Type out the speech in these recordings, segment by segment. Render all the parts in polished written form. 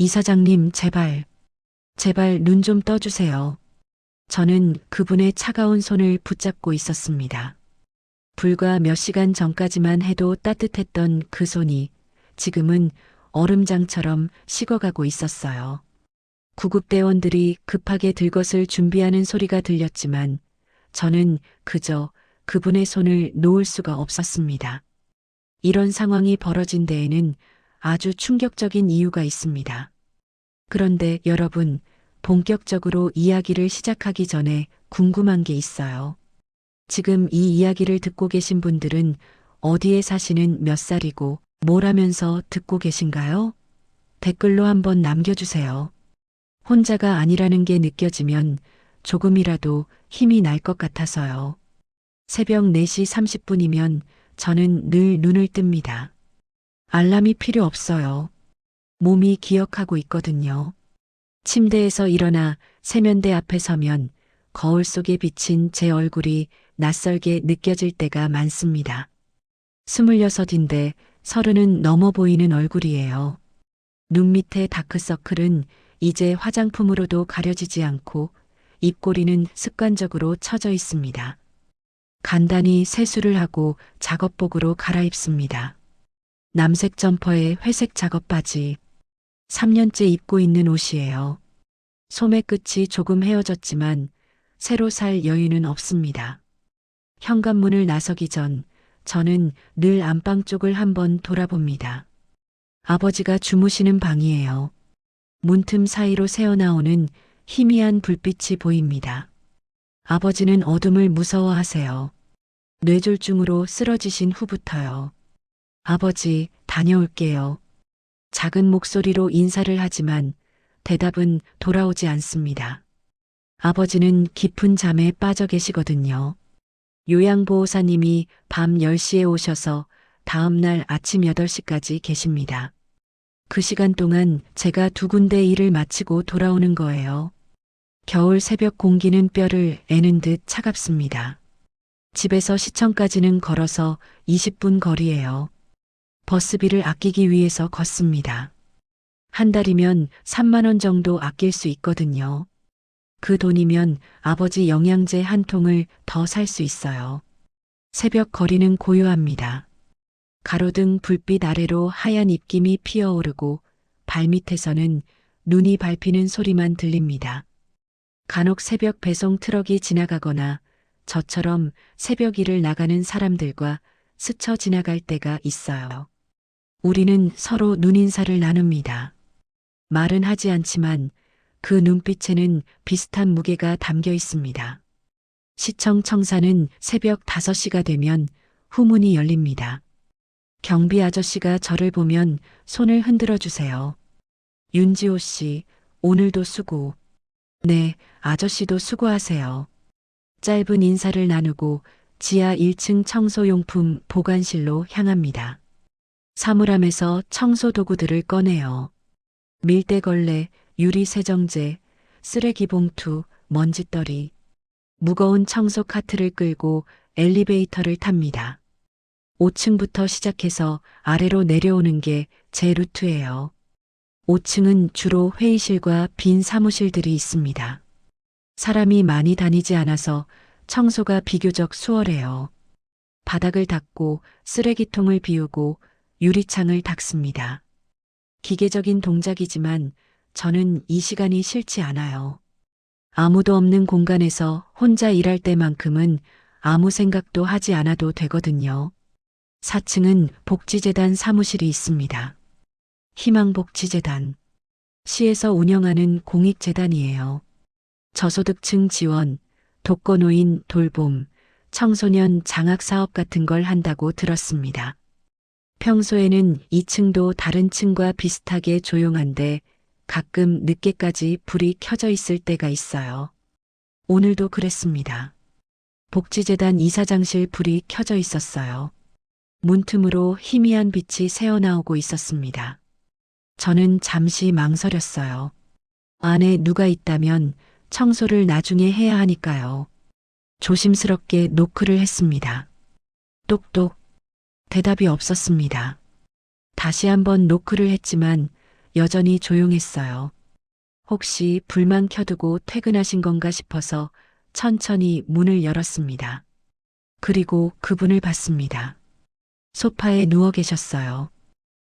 이사장님, 제발 눈 좀 떠주세요. 저는 그분의 차가운 손을 붙잡고 있었습니다. 불과 몇 시간 전까지만 해도 따뜻했던 그 손이 지금은 얼음장처럼 식어가고 있었어요. 구급대원들이 급하게 들 것을 준비하는 소리가 들렸지만 저는 그저 그분의 손을 놓을 수가 없었습니다. 이런 상황이 벌어진 데에는 아주 충격적인 이유가 있습니다. 그런데 여러분, 본격적으로 이야기를 시작하기 전에 궁금한 게 있어요. 지금 이 이야기를 듣고 계신 분들은 어디에 사시는 몇 살이고 뭘 하면서 듣고 계신가요? 댓글로 한번 남겨주세요. 혼자가 아니라는 게 느껴지면 조금이라도 힘이 날 것 같아서요. 새벽 4시 30분이면 저는 늘 눈을 뜹니다. 알람이 필요 없어요. 몸이 기억하고 있거든요. 침대에서 일어나 세면대 앞에 서면 거울 속에 비친 제 얼굴이 낯설게 느껴질 때가 많습니다. 26인데 30은 넘어 보이는 얼굴이에요. 눈 밑에 다크서클은 이제 화장품으로도 가려지지 않고 입꼬리는 습관적으로 처져 있습니다. 간단히 세수를 하고 작업복으로 갈아입습니다. 남색 점퍼에 회색 작업 바지. 3년째 입고 있는 옷이에요. 소매 끝이 조금 헤어졌지만 새로 살 여유는 없습니다. 현관문을 나서기 전 저는 늘 안방 쪽을 한번 돌아봅니다. 아버지가 주무시는 방이에요. 문틈 사이로 새어나오는 희미한 불빛이 보입니다. 아버지는 어둠을 무서워하세요. 뇌졸중으로 쓰러지신 후부터요. 아버지, 다녀올게요. 작은 목소리로 인사를 하지만 대답은 돌아오지 않습니다. 아버지는 깊은 잠에 빠져 계시거든요. 요양보호사님이 밤 10시에 오셔서 다음날 아침 8시까지 계십니다. 그 시간 동안 제가 2군데 일을 마치고 돌아오는 거예요. 겨울 새벽 공기는 뼈를 애는 듯 차갑습니다. 집에서 시청까지는 걸어서 20분 거리예요. 버스비를 아끼기 위해서 걷습니다. 한 달이면 3만 원 정도 아낄 수 있거든요. 그 돈이면 아버지 영양제 한 통을 더 살 수 있어요. 새벽 거리는 고요합니다. 가로등 불빛 아래로 하얀 입김이 피어오르고 발밑에서는 눈이 밟히는 소리만 들립니다. 간혹 새벽 배송 트럭이 지나가거나 저처럼 새벽 일을 나가는 사람들과 스쳐 지나갈 때가 있어요. 우리는 서로 눈인사를 나눕니다. 말은 하지 않지만 그 눈빛에는 비슷한 무게가 담겨 있습니다. 시청 청사는 새벽 5시가 되면 후문이 열립니다. 경비 아저씨가 저를 보면 손을 흔들어 주세요. 윤지호 씨, 오늘도 수고. 네, 아저씨도 수고하세요. 짧은 인사를 나누고 지하 1층 청소용품 보관실로 향합니다. 사물함에서 청소 도구들을 꺼내요. 밀대걸레, 유리세정제, 쓰레기 봉투, 먼지떨이. 무거운 청소 카트를 끌고 엘리베이터를 탑니다. 5층부터 시작해서 아래로 내려오는 게 제 루트예요. 5층은 주로 회의실과 빈 사무실들이 있습니다. 사람이 많이 다니지 않아서 청소가 비교적 수월해요. 바닥을 닦고 쓰레기통을 비우고 유리창을 닦습니다. 기계적인 동작이지만 저는 이 시간이 싫지 않아요. 아무도 없는 공간에서 혼자 일할 때만큼은 아무 생각도 하지 않아도 되거든요. 4층은 복지재단 사무실이 있습니다. 희망복지재단. 시에서 운영하는 공익재단이에요. 저소득층 지원, 독거노인 돌봄, 청소년 장학사업 같은 걸 한다고 들었습니다. 평소에는 2층도 다른 층과 비슷하게 조용한데 가끔 늦게까지 불이 켜져 있을 때가 있어요. 오늘도 그랬습니다. 복지재단 이사장실 불이 켜져 있었어요. 문틈으로 희미한 빛이 새어나오고 있었습니다. 저는 잠시 망설였어요. 안에 누가 있다면 청소를 나중에 해야 하니까요. 조심스럽게 노크를 했습니다. 똑똑. 대답이 없었습니다. 다시 한번 노크를 했지만 여전히 조용했어요. 혹시 불만 켜두고 퇴근하신 건가 싶어서 천천히 문을 열었습니다. 그리고 그분을 봤습니다. 소파에 누워 계셨어요.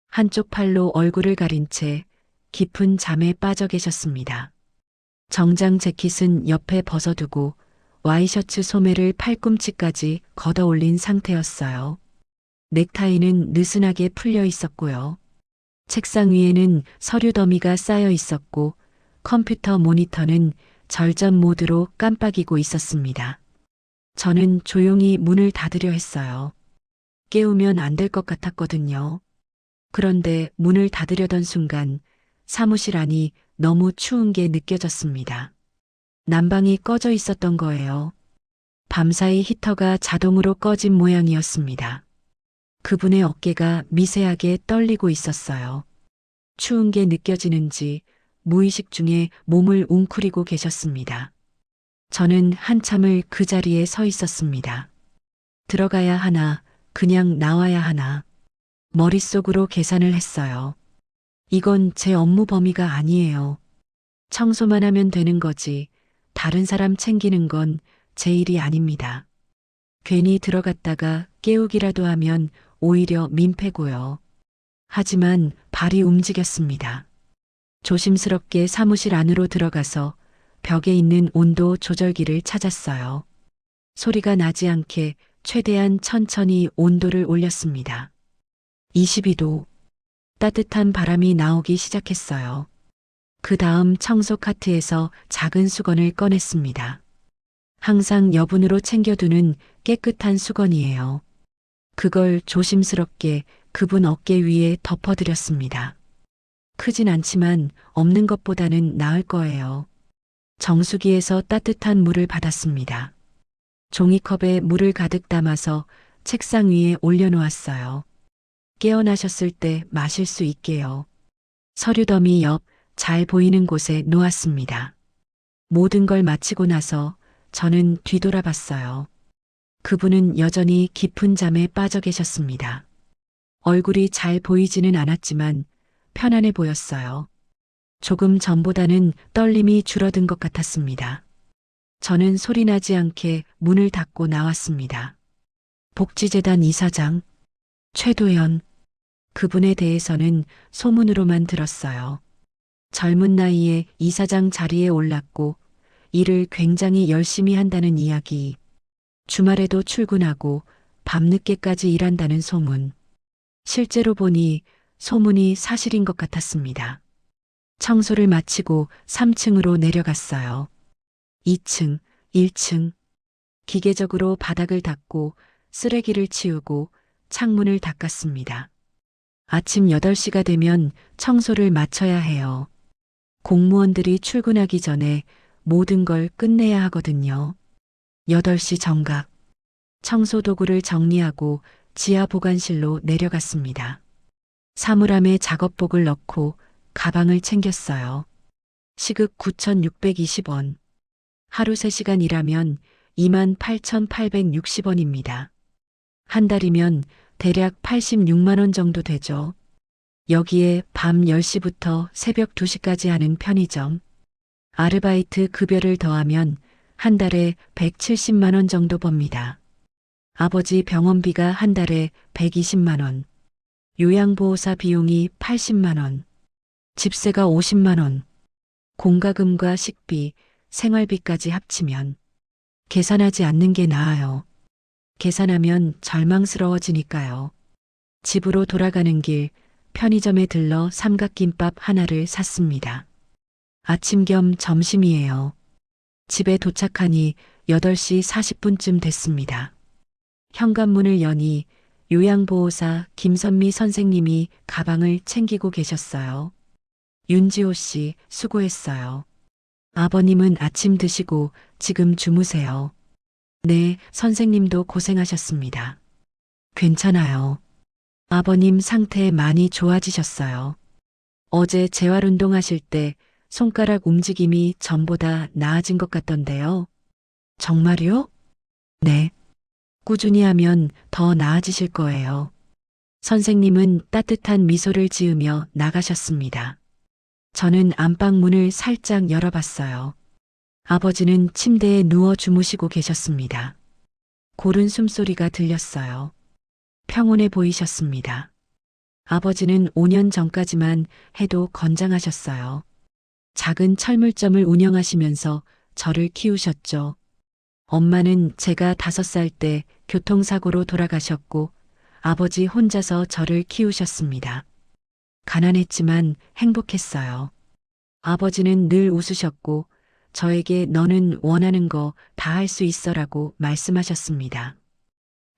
한쪽 팔로 얼굴을 가린 채 깊은 잠에 빠져 계셨습니다. 정장 재킷은 옆에 벗어두고 와이셔츠 소매를 팔꿈치까지 걷어 올린 상태였어요. 넥타이는 느슨하게 풀려 있었고요. 책상 위에는 서류 더미가 쌓여 있었고 컴퓨터 모니터는 절전 모드로 깜빡이고 있었습니다. 저는 조용히 문을 닫으려 했어요. 깨우면 안 될 것 같았거든요. 그런데 문을 닫으려던 순간 사무실 안이 너무 추운 게 느껴졌습니다. 난방이 꺼져 있었던 거예요. 밤사이 히터가 자동으로 꺼진 모양이었습니다. 그분의 어깨가 미세하게 떨리고 있었어요. 추운 게 느껴지는지 무의식 중에 몸을 웅크리고 계셨습니다. 저는 한참을 그 자리에 서 있었습니다. 들어가야 하나, 그냥 나와야 하나. 머릿속으로 계산을 했어요. 이건 제 업무 범위가 아니에요. 청소만 하면 되는 거지. 다른 사람 챙기는 건 제 일이 아닙니다. 괜히 들어갔다가 깨우기라도 하면 오히려 민폐고요. 하지만 발이 움직였습니다. 조심스럽게 사무실 안으로 들어가서 벽에 있는 온도 조절기를 찾았어요. 소리가 나지 않게 최대한 천천히 온도를 올렸습니다. 22도. 따뜻한 바람이 나오기 시작했어요. 그 다음 청소 카트에서 작은 수건을 꺼냈습니다. 항상 여분으로 챙겨두는 깨끗한 수건이에요. 그걸 조심스럽게 그분 어깨 위에 덮어드렸습니다. 크진 않지만 없는 것보다는 나을 거예요. 정수기에서 따뜻한 물을 받았습니다. 종이컵에 물을 가득 담아서 책상 위에 올려놓았어요. 깨어나셨을 때 마실 수 있게요. 서류 더미 옆 잘 보이는 곳에 놓았습니다. 모든 걸 마치고 나서 저는 뒤돌아봤어요. 그분은 여전히 깊은 잠에 빠져 계셨습니다. 얼굴이 잘 보이지는 않았지만 편안해 보였어요. 조금 전보다는 떨림이 줄어든 것 같았습니다. 저는 소리나지 않게 문을 닫고 나왔습니다. 복지재단 이사장, 최도연, 그분에 대해서는 소문으로만 들었어요. 젊은 나이에 이사장 자리에 올랐고 일을 굉장히 열심히 한다는 이야기, 주말에도 출근하고 밤늦게까지 일한다는 소문. 실제로 보니 소문이 사실인 것 같았습니다. 청소를 마치고 3층으로 내려갔어요. 2층, 1층. 기계적으로 바닥을 닦고 쓰레기를 치우고 창문을 닦았습니다. 아침 8시가 되면 청소를 마쳐야 해요. 공무원들이 출근하기 전에 모든 걸 끝내야 하거든요. 8시 정각. 청소 도구를 정리하고 지하 보관실로 내려갔습니다. 사물함에 작업복을 넣고 가방을 챙겼어요. 시급 9,620원. 하루 3시간 일하면 28,860원입니다. 한 달이면 대략 86만 원 정도 되죠. 여기에 밤 10시부터 새벽 2시까지 하는 편의점, 아르바이트 급여를 더하면 한 달에 170만 원 정도 법니다. 아버지 병원비가 한 달에 120만 원, 요양보호사 비용이 80만 원, 집세가 50만 원, 공과금과 식비, 생활비까지 합치면 계산하지 않는 게 나아요. 계산하면 절망스러워지니까요. 집으로 돌아가는 길 편의점에 들러 삼각김밥 하나를 샀습니다. 아침 겸 점심이에요. 집에 도착하니 8시 40분쯤 됐습니다. 현관문을 여니 요양보호사 김선미 선생님이 가방을 챙기고 계셨어요. 윤지호 씨, 수고했어요. 아버님은 아침 드시고 지금 주무세요. 네, 선생님도 고생하셨습니다. 괜찮아요. 아버님 상태 많이 좋아지셨어요. 어제 재활운동하실 때 손가락 움직임이 전보다 나아진 것 같던데요. 정말요? 네. 꾸준히 하면 더 나아지실 거예요. 선생님은 따뜻한 미소를 지으며 나가셨습니다. 저는 안방 문을 살짝 열어봤어요. 아버지는 침대에 누워 주무시고 계셨습니다. 고른 숨소리가 들렸어요. 평온해 보이셨습니다. 아버지는 5년 전까지만 해도 건장하셨어요. 작은 철물점을 운영하시면서 저를 키우셨죠. 엄마는 제가 5살 때 교통사고로 돌아가셨고 아버지 혼자서 저를 키우셨습니다. 가난했지만 행복했어요. 아버지는 늘 웃으셨고 저에게 너는 원하는 거 다 할 수 있어라고 말씀하셨습니다.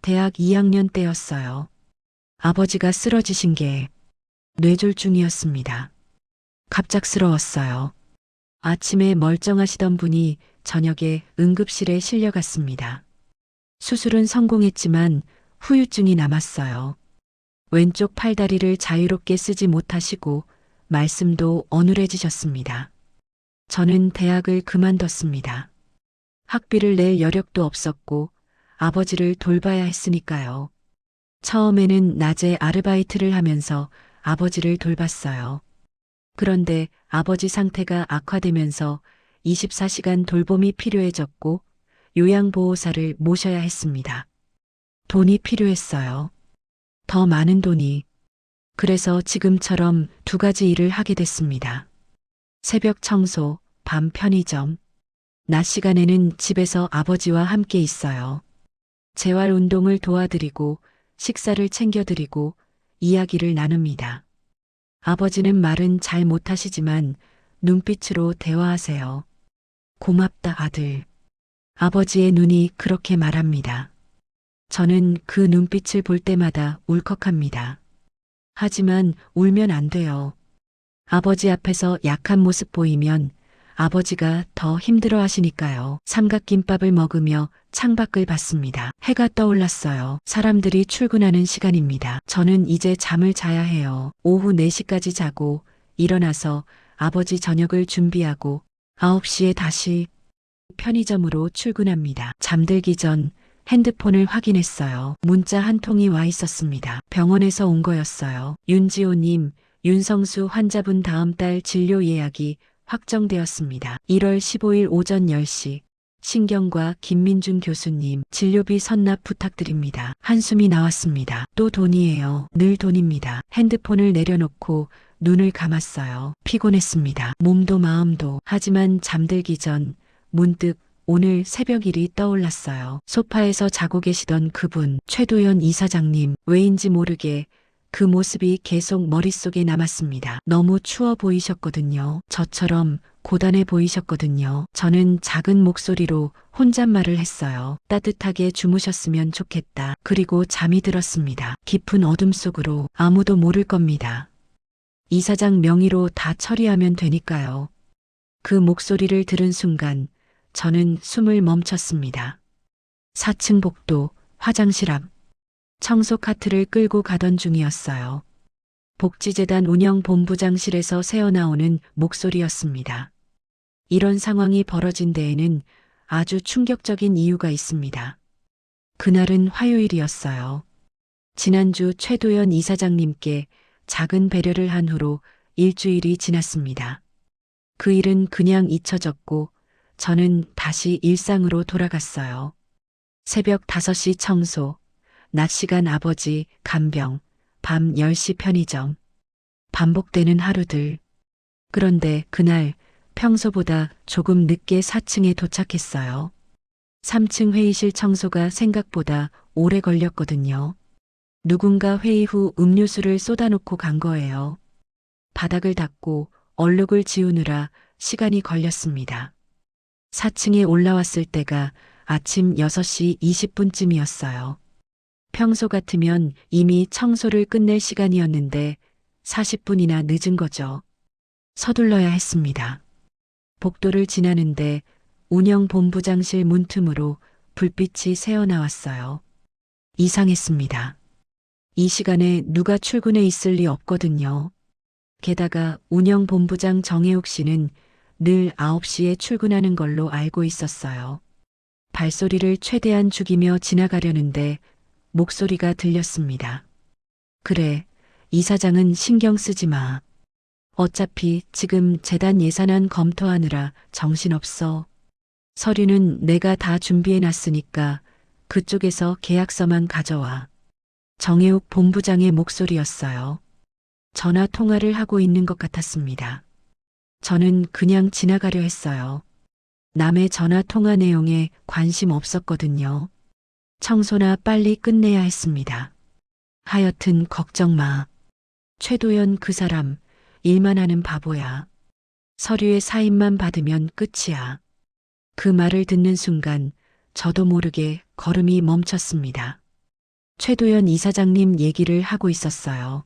대학 2학년 때였어요. 아버지가 쓰러지신 게 뇌졸중이었습니다. 갑작스러웠어요. 아침에 멀쩡하시던 분이 저녁에 응급실에 실려갔습니다. 수술은 성공했지만 후유증이 남았어요. 왼쪽 팔다리를 자유롭게 쓰지 못하시고 말씀도 어눌해지셨습니다. 저는 대학을 그만뒀습니다. 학비를 낼 여력도 없었고 아버지를 돌봐야 했으니까요. 처음에는 낮에 아르바이트를 하면서 아버지를 돌봤어요. 그런데 아버지 상태가 악화되면서 24시간 돌봄이 필요해졌고 요양보호사를 모셔야 했습니다. 돈이 필요했어요. 더 많은 돈이. 그래서 지금처럼 2가지 일을 하게 됐습니다. 새벽 청소, 밤 편의점. 낮 시간에는 집에서 아버지와 함께 있어요. 재활 운동을 도와드리고 식사를 챙겨드리고 이야기를 나눕니다. 아버지는 말은 잘 못하시지만 눈빛으로 대화하세요. 고맙다 아들. 아버지의 눈이 그렇게 말합니다. 저는 그 눈빛을 볼 때마다 울컥합니다. 하지만 울면 안 돼요. 아버지 앞에서 약한 모습 보이면 아버지가 더 힘들어 하시니까요. 삼각김밥을 먹으며 창밖을 봤습니다. 해가 떠올랐어요. 사람들이 출근하는 시간입니다. 저는 이제 잠을 자야 해요. 오후 4시까지 자고 일어나서 아버지 저녁을 준비하고 9시에 다시 편의점으로 출근합니다. 잠들기 전 핸드폰을 확인했어요. 문자 한 통이 와 있었습니다. 병원에서 온 거였어요. 윤지호님, 윤성수 환자분 다음 달 진료 예약이 확정되었습니다. 1월 15일 오전 10시 신경과 김민준 교수님 진료비 선납 부탁드립니다. 한숨이 나왔습니다. 또 돈이에요. 늘 돈입니다. 핸드폰을 내려놓고 눈을 감았어요. 피곤했습니다. 몸도 마음도. 하지만 잠들기 전 문득 오늘 새벽 일이 떠올랐어요. 소파에서 자고 계시던 그분, 최도연 이사장님, 왜인지 모르게 그 모습이 계속 머릿속에 남았습니다. 너무 추워 보이셨거든요. 저처럼 고단해 보이셨거든요. 저는 작은 목소리로 혼잣말을 했어요. 따뜻하게 주무셨으면 좋겠다. 그리고 잠이 들었습니다. 깊은 어둠 속으로. 아무도 모를 겁니다. 이사장 명의로 다 처리하면 되니까요. 그 목소리를 들은 순간 저는 숨을 멈췄습니다. 4층 복도, 화장실 앞. 청소 카트를 끌고 가던 중이었어요. 복지재단 운영본부장실에서 새어나오는 목소리였습니다. 이런 상황이 벌어진 데에는 아주 충격적인 이유가 있습니다. 그날은 화요일이었어요. 지난주 최도연 이사장님께 작은 배려를 한 후로 일주일이 지났습니다. 그 일은 그냥 잊혀졌고 저는 다시 일상으로 돌아갔어요. 새벽 5시 청소, 낮 시간 아버지 간병, 밤 10시 편의점. 반복되는 하루들. 그런데 그날 평소보다 조금 늦게 4층에 도착했어요. 3층 회의실 청소가 생각보다 오래 걸렸거든요. 누군가 회의 후 음료수를 쏟아놓고 간 거예요. 바닥을 닦고 얼룩을 지우느라 시간이 걸렸습니다. 4층에 올라왔을 때가 아침 6시 20분쯤이었어요. 평소 같으면 이미 청소를 끝낼 시간이었는데 40분이나 늦은 거죠. 서둘러야 했습니다. 복도를 지나는데 운영본부장실 문틈으로 불빛이 새어나왔어요. 이상했습니다. 이 시간에 누가 출근해 있을 리 없거든요. 게다가 운영본부장 정혜옥 씨는 늘 9시에 출근하는 걸로 알고 있었어요. 발소리를 최대한 죽이며 지나가려는데 목소리가 들렸습니다. 그래, 이사장은 신경 쓰지 마. 어차피 지금 재단 예산안 검토하느라 정신없어. 서류는 내가 다 준비해 놨으니까 그쪽에서 계약서만 가져와. 정혜욱 본부장의 목소리였어요. 전화 통화를 하고 있는 것 같았습니다. 저는 그냥 지나가려 했어요. 남의 전화 통화 내용에 관심 없었거든요. 청소나 빨리 끝내야 했습니다. 하여튼 걱정 마. 최도연 그 사람 일만 하는 바보야. 서류에 사인만 받으면 끝이야. 그 말을 듣는 순간 저도 모르게 걸음이 멈췄습니다. 최도연 이사장님 얘기를 하고 있었어요.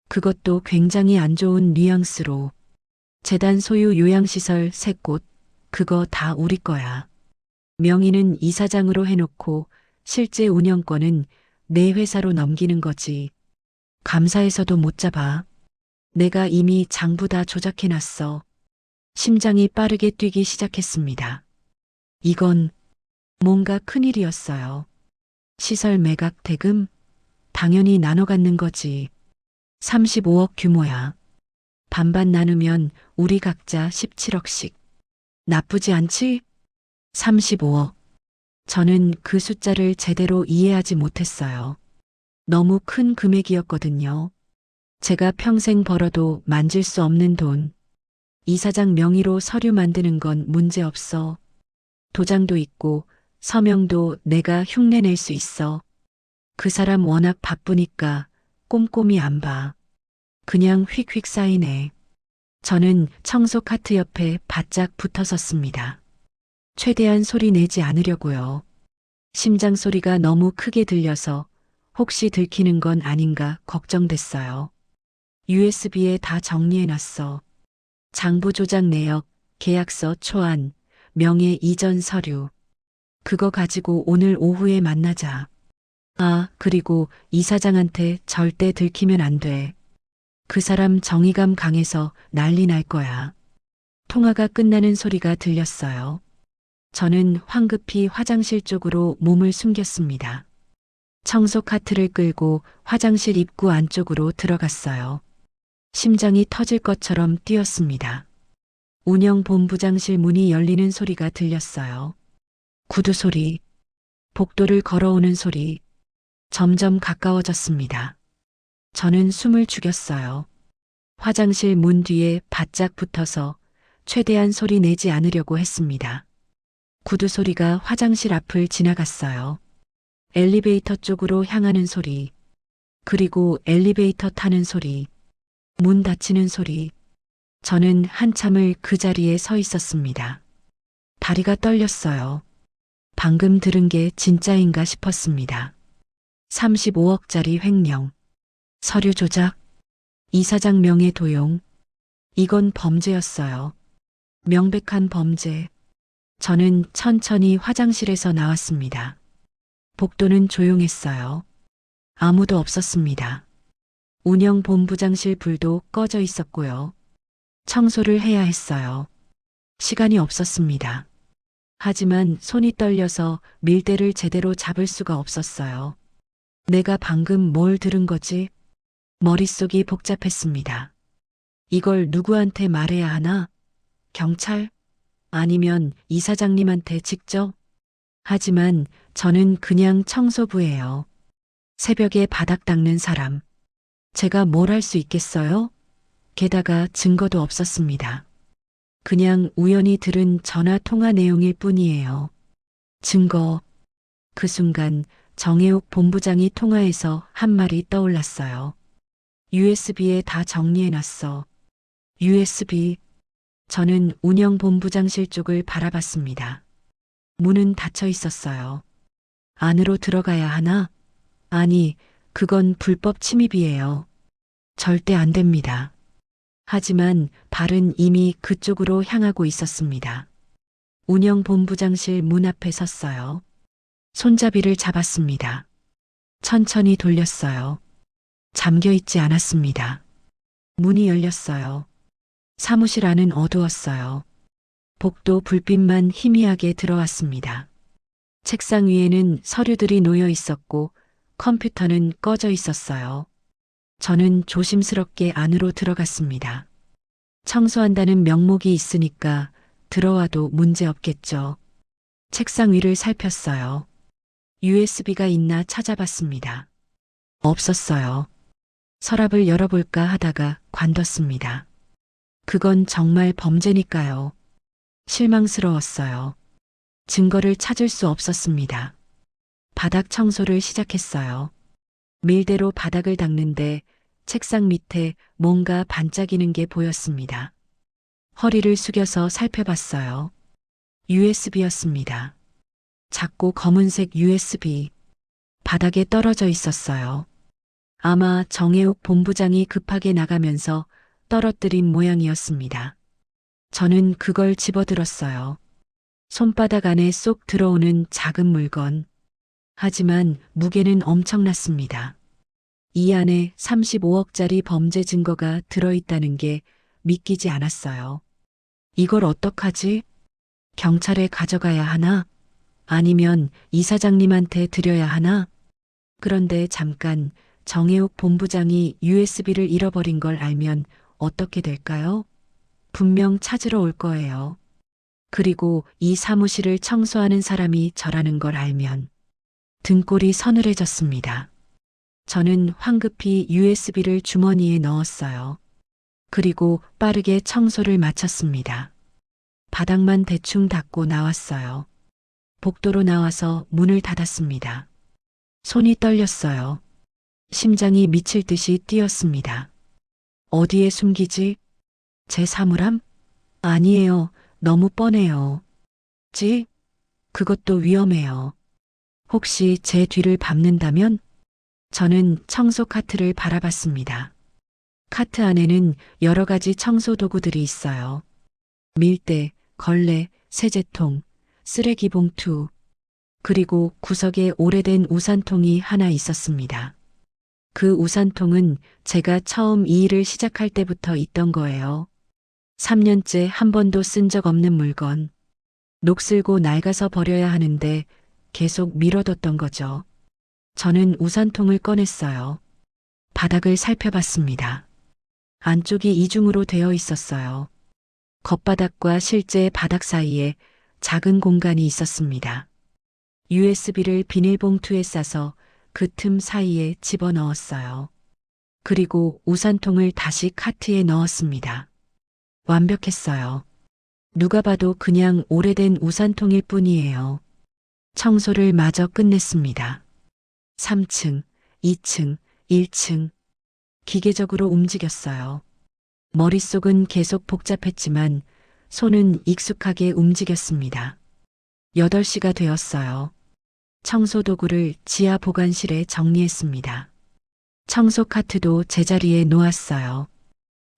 그것도 굉장히 안 좋은 뉘앙스로. 재단 소유 요양시설 3곳, 그거 다 우리 거야. 명의는 이사장으로 해놓고 실제 운영권은 내 회사로 넘기는 거지. 감사해서도 못 잡아. 내가 이미 장부 다 조작해놨어. 심장이 빠르게 뛰기 시작했습니다. 이건 뭔가 큰일이었어요. 시설 매각 대금? 당연히 나눠 갖는 거지. 35억 규모야. 반반 나누면 우리 각자 17억씩. 나쁘지 않지? 35억. 저는 그 숫자를 제대로 이해하지 못했어요. 너무 큰 금액이었거든요. 제가 평생 벌어도 만질 수 없는 돈. 이사장 명의로 서류 만드는 건 문제 없어. 도장도 있고 서명도 내가 흉내낼 수 있어. 그 사람 워낙 바쁘니까 꼼꼼히 안 봐. 그냥 휙휙 사인해. 저는 청소 카트 옆에 바짝 붙어 섰습니다. 최대한 소리 내지 않으려고요. 심장 소리가 너무 크게 들려서 혹시 들키는 건 아닌가 걱정됐어요. USB에 다 정리해놨어. 장부 조작 내역, 계약서 초안, 명예 이전 서류. 그거 가지고 오늘 오후에 만나자. 아, 그리고 이사장한테 절대 들키면 안 돼. 그 사람 정의감 강해서 난리 날 거야. 통화가 끝나는 소리가 들렸어요. 저는 황급히 화장실 쪽으로 몸을 숨겼습니다. 청소 카트를 끌고 화장실 입구 안쪽으로 들어갔어요. 심장이 터질 것처럼 뛰었습니다. 운영본부장실 문이 열리는 소리가 들렸어요. 구두 소리, 복도를 걸어오는 소리, 점점 가까워졌습니다. 저는 숨을 죽였어요. 화장실 문 뒤에 바짝 붙어서 최대한 소리 내지 않으려고 했습니다. 구두 소리가 화장실 앞을 지나갔어요. 엘리베이터 쪽으로 향하는 소리, 그리고 엘리베이터 타는 소리, 문 닫히는 소리. 저는 한참을 그 자리에 서 있었습니다. 다리가 떨렸어요. 방금 들은 게 진짜인가 싶었습니다. 35억짜리 횡령, 서류 조작, 이사장 명예 도용. 이건 범죄였어요. 명백한 범죄. 저는 천천히 화장실에서 나왔습니다. 복도는 조용했어요. 아무도 없었습니다. 운영본부장실 불도 꺼져 있었고요. 청소를 해야 했어요. 시간이 없었습니다. 하지만 손이 떨려서 밀대를 제대로 잡을 수가 없었어요. 내가 방금 뭘 들은 거지? 머릿속이 복잡했습니다. 이걸 누구한테 말해야 하나? 경찰? 아니면 이사장님한테 직접? 하지만 저는 그냥 청소부예요. 새벽에 바닥 닦는 사람. 제가 뭘 할 수 있겠어요? 게다가 증거도 없었습니다. 그냥 우연히 들은 전화 통화 내용일 뿐이에요. 증거. 그 순간 정혜욱 본부장이 통화해서 한 말이 떠올랐어요. USB에 다 정리해놨어. USB. 저는 운영본부장실 쪽을 바라봤습니다. 문은 닫혀 있었어요. 안으로 들어가야 하나? 아니, 그건 불법 침입이에요. 절대 안 됩니다. 하지만 발은 이미 그쪽으로 향하고 있었습니다. 운영본부장실 문 앞에 섰어요. 손잡이를 잡았습니다. 천천히 돌렸어요. 잠겨 있지 않았습니다. 문이 열렸어요. 사무실 안은 어두웠어요. 복도 불빛만 희미하게 들어왔습니다. 책상 위에는 서류들이 놓여 있었고 컴퓨터는 꺼져 있었어요. 저는 조심스럽게 안으로 들어갔습니다. 청소한다는 명목이 있으니까 들어와도 문제 없겠죠. 책상 위를 살폈어요. USB가 있나 찾아봤습니다. 없었어요. 서랍을 열어볼까 하다가 관뒀습니다. 그건 정말 범죄니까요. 실망스러웠어요. 증거를 찾을 수 없었습니다. 바닥 청소를 시작했어요. 밀대로 바닥을 닦는데 책상 밑에 뭔가 반짝이는 게 보였습니다. 허리를 숙여서 살펴봤어요. USB였습니다. 작고 검은색 USB. 바닥에 떨어져 있었어요. 아마 정혜욱 본부장이 급하게 나가면서 떨어뜨린 모양이었습니다. 저는 그걸 집어들었어요. 손바닥 안에 쏙 들어오는 작은 물건. 하지만 무게는 엄청났습니다. 이 안에 35억짜리 범죄 증거가 들어있다는 게 믿기지 않았어요. 이걸 어떡하지? 경찰에 가져가야 하나? 아니면 이사장님한테 드려야 하나? 그런데 잠깐 정혜욱 본부장이 USB를 잃어버린 걸 알면 어떻게 될까요? 분명 찾으러 올 거예요. 그리고 이 사무실을 청소하는 사람이 저라는 걸 알면 등골이 서늘해졌습니다. 저는 황급히 USB를 주머니에 넣었어요. 그리고 빠르게 청소를 마쳤습니다. 바닥만 대충 닦고 나왔어요. 복도로 나와서 문을 닫았습니다. 손이 떨렸어요. 심장이 미칠 듯이 뛰었습니다. 어디에 숨기지? 제 사물함? 아니에요. 너무 뻔해요. 그것도 위험해요. 혹시 제 뒤를 밟는다면? 저는 청소 카트를 바라봤습니다. 카트 안에는 여러 가지 청소 도구들이 있어요. 밀대, 걸레, 세제통, 쓰레기 봉투, 그리고 구석에 오래된 우산통이 하나 있었습니다. 그 우산통은 제가 처음 이 일을 시작할 때부터 있던 거예요. 3년째 한 번도 쓴 적 없는 물건. 녹슬고 낡아서 버려야 하는데 계속 미뤄뒀던 거죠. 저는 우산통을 꺼냈어요. 바닥을 살펴봤습니다. 안쪽이 이중으로 되어 있었어요. 겉바닥과 실제 바닥 사이에 작은 공간이 있었습니다. USB를 비닐봉투에 싸서 그 틈 사이에 집어넣었어요. 그리고 우산통을 다시 카트에 넣었습니다. 완벽했어요. 누가 봐도 그냥 오래된 우산통일 뿐이에요. 청소를 마저 끝냈습니다. 3층, 2층, 1층. 기계적으로 움직였어요. 머릿속은 계속 복잡했지만 손은 익숙하게 움직였습니다. 8시가 되었어요. 청소 도구를 지하 보관실에 정리했습니다. 청소 카트도 제자리에 놓았어요.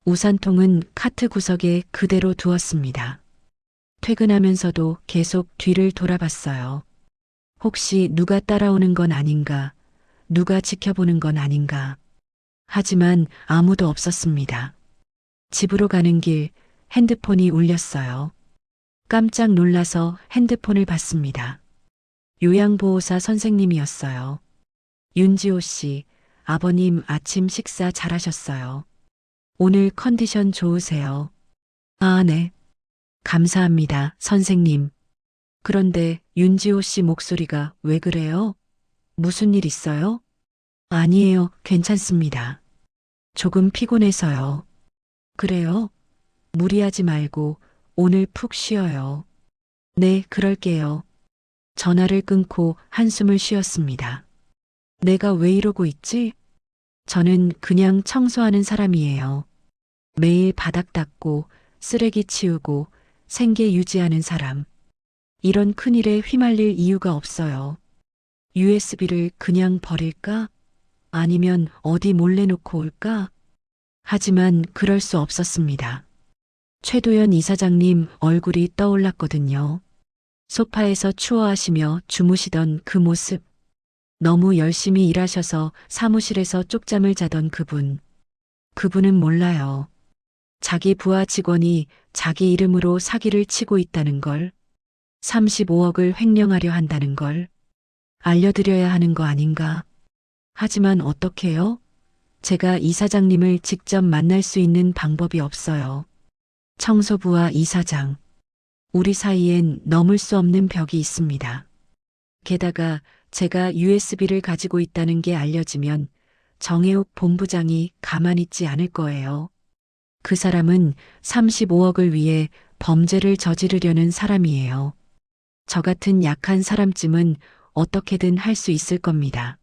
우산통은 카트 구석에 그대로 두었습니다. 퇴근하면서도 계속 뒤를 돌아봤어요. 혹시 누가 따라오는 건 아닌가, 누가 지켜보는 건 아닌가. 하지만 아무도 없었습니다. 집으로 가는 길 핸드폰이 울렸어요. 깜짝 놀라서 핸드폰을 봤습니다. 요양보호사 선생님이었어요. 윤지호 씨, 아버님 아침 식사 잘하셨어요. 오늘 컨디션 좋으세요? 아, 네. 감사합니다, 선생님. 그런데 윤지호 씨 목소리가 왜 그래요? 무슨 일 있어요? 아니에요, 괜찮습니다. 조금 피곤해서요. 그래요? 무리하지 말고 오늘 푹 쉬어요. 네, 그럴게요. 전화를 끊고 한숨을 쉬었습니다. 내가 왜 이러고 있지? 저는 그냥 청소하는 사람이에요. 매일 바닥 닦고 쓰레기 치우고 생계 유지하는 사람. 이런 큰일에 휘말릴 이유가 없어요. USB를 그냥 버릴까? 아니면 어디 몰래 놓고 올까? 하지만 그럴 수 없었습니다. 최도연 이사장님 얼굴이 떠올랐거든요. 소파에서 추워하시며 주무시던 그 모습. 너무 열심히 일하셔서 사무실에서 쪽잠을 자던 그분. 그분은 몰라요. 자기 부하 직원이 자기 이름으로 사기를 치고 있다는 걸, 35억을 횡령하려 한다는 걸 알려드려야 하는 거 아닌가. 하지만 어떡해요? 제가 이사장님을 직접 만날 수 있는 방법이 없어요. 청소부와 이사장. 우리 사이엔 넘을 수 없는 벽이 있습니다. 게다가 제가 USB를 가지고 있다는 게 알려지면 정혜욱 본부장이 가만히 있지 않을 거예요. 그 사람은 35억을 위해 범죄를 저지르려는 사람이에요. 저 같은 약한 사람쯤은 어떻게든 할 수 있을 겁니다.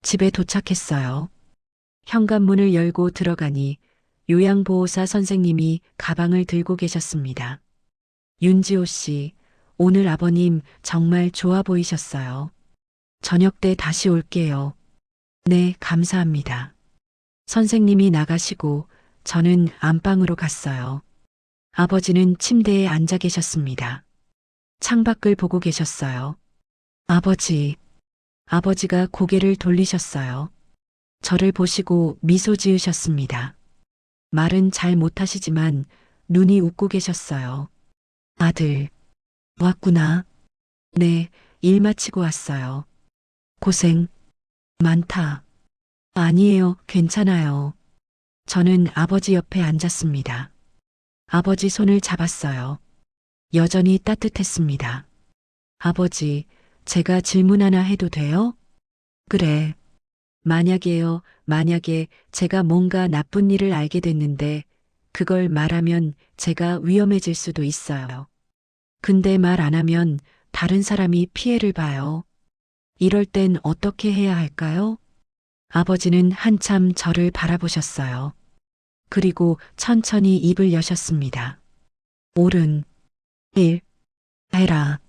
집에 도착했어요. 현관문을 열고 들어가니 요양보호사 선생님이 가방을 들고 계셨습니다. 윤지호 씨, 오늘 아버님 정말 좋아 보이셨어요. 저녁 때 다시 올게요. 네, 감사합니다. 선생님이 나가시고 저는 안방으로 갔어요. 아버지는 침대에 앉아 계셨습니다. 창밖을 보고 계셨어요. 아버지, 아버지가 고개를 돌리셨어요. 저를 보시고 미소 지으셨습니다. 말은 잘 못하시지만 눈이 웃고 계셨어요. 아들, 왔구나. 네, 일 마치고 왔어요. 고생 많다. 아니에요, 괜찮아요. 저는 아버지 옆에 앉았습니다. 아버지 손을 잡았어요. 여전히 따뜻했습니다. 아버지, 제가 질문 하나 해도 돼요? 그래. 만약에 제가 뭔가 나쁜 일을 알게 됐는데 그걸 말하면 제가 위험해질 수도 있어요. 근데 말 안 하면 다른 사람이 피해를 봐요. 이럴 땐 어떻게 해야 할까요? 아버지는 한참 저를 바라보셨어요. 그리고 천천히 입을 여셨습니다. 옳은 일 해라.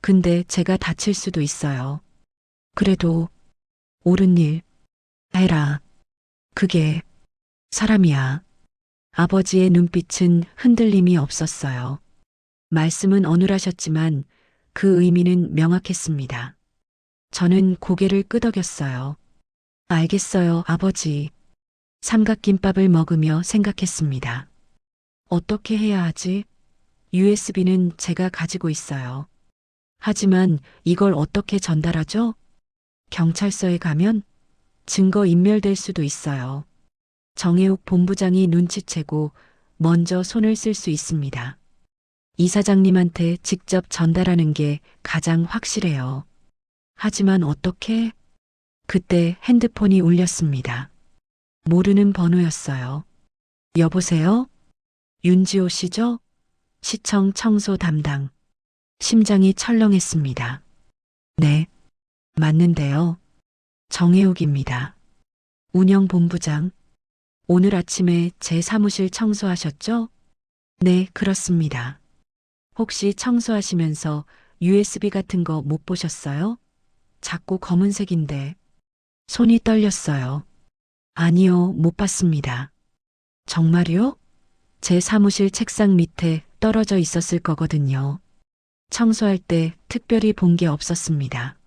근데 제가 다칠 수도 있어요. 그래도 옳은 일 해라. 그게 사람이야. 아버지의 눈빛은 흔들림이 없었어요. 말씀은 어눌하셨지만 그 의미는 명확했습니다. 저는 고개를 끄덕였어요. 알겠어요, 아버지. 삼각김밥을 먹으며 생각했습니다. 어떻게 해야 하지? USB는 제가 가지고 있어요. 하지만 이걸 어떻게 전달하죠? 경찰서에 가면 증거 인멸될 수도 있어요. 정혜욱 본부장이 눈치채고 먼저 손을 쓸 수 있습니다. 이사장님한테 직접 전달하는 게 가장 확실해요. 하지만 어떻게? 그때 핸드폰이 울렸습니다. 모르는 번호였어요. 여보세요? 윤지호 씨죠? 시청 청소 담당. 심장이 철렁했습니다. 네, 맞는데요. 정혜욱입니다. 운영본부장. 오늘 아침에 제 사무실 청소하셨죠? 네, 그렇습니다. 혹시 청소하시면서 USB 같은 거 못 보셨어요? 자꾸 검은색인데. 손이 떨렸어요. 아니요, 못 봤습니다. 정말요? 제 사무실 책상 밑에 떨어져 있었을 거거든요. 청소할 때 특별히 본 게 없었습니다.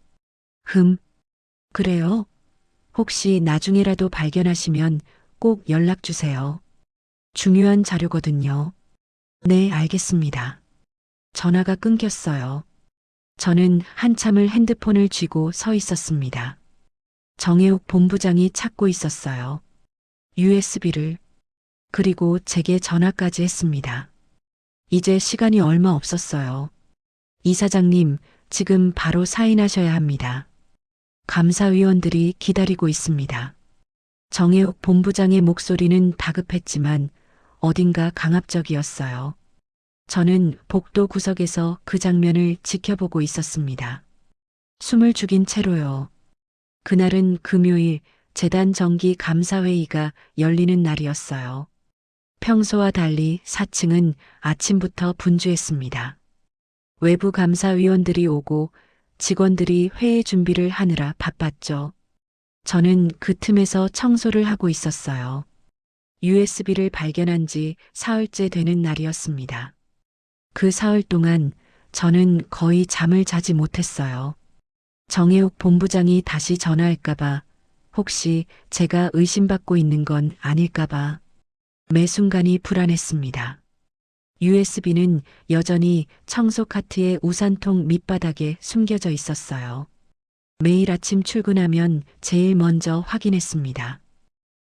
그래요? 혹시 나중에라도 발견하시면 꼭 연락 주세요. 중요한 자료거든요. 네, 알겠습니다. 전화가 끊겼어요. 저는 한참을 핸드폰을 쥐고 서 있었습니다. 정혜욱 본부장이 찾고 있었어요. USB를. 그리고 제게 전화까지 했습니다. 이제 시간이 얼마 없었어요. 이사장님, 지금 바로 사인하셔야 합니다. 감사위원들이 기다리고 있습니다. 정혜욱 본부장의 목소리는 다급했지만 어딘가 강압적이었어요. 저는 복도 구석에서 그 장면을 지켜보고 있었습니다. 숨을 죽인 채로요. 그날은 금요일 재단 정기 감사회의가 열리는 날이었어요. 평소와 달리 4층은 아침부터 분주했습니다. 외부 감사위원들이 오고 직원들이 회의 준비를 하느라 바빴죠. 저는 그 틈에서 청소를 하고 있었어요. USB를 발견한 지 사흘째 되는 날이었습니다. 그 사흘 동안 저는 거의 잠을 자지 못했어요. 정혜욱 본부장이 다시 전화할까봐, 혹시 제가 의심받고 있는 건 아닐까봐 매 순간이 불안했습니다. USB는 여전히 청소 카트의 우산통 밑바닥에 숨겨져 있었어요. 매일 아침 출근하면 제일 먼저 확인했습니다.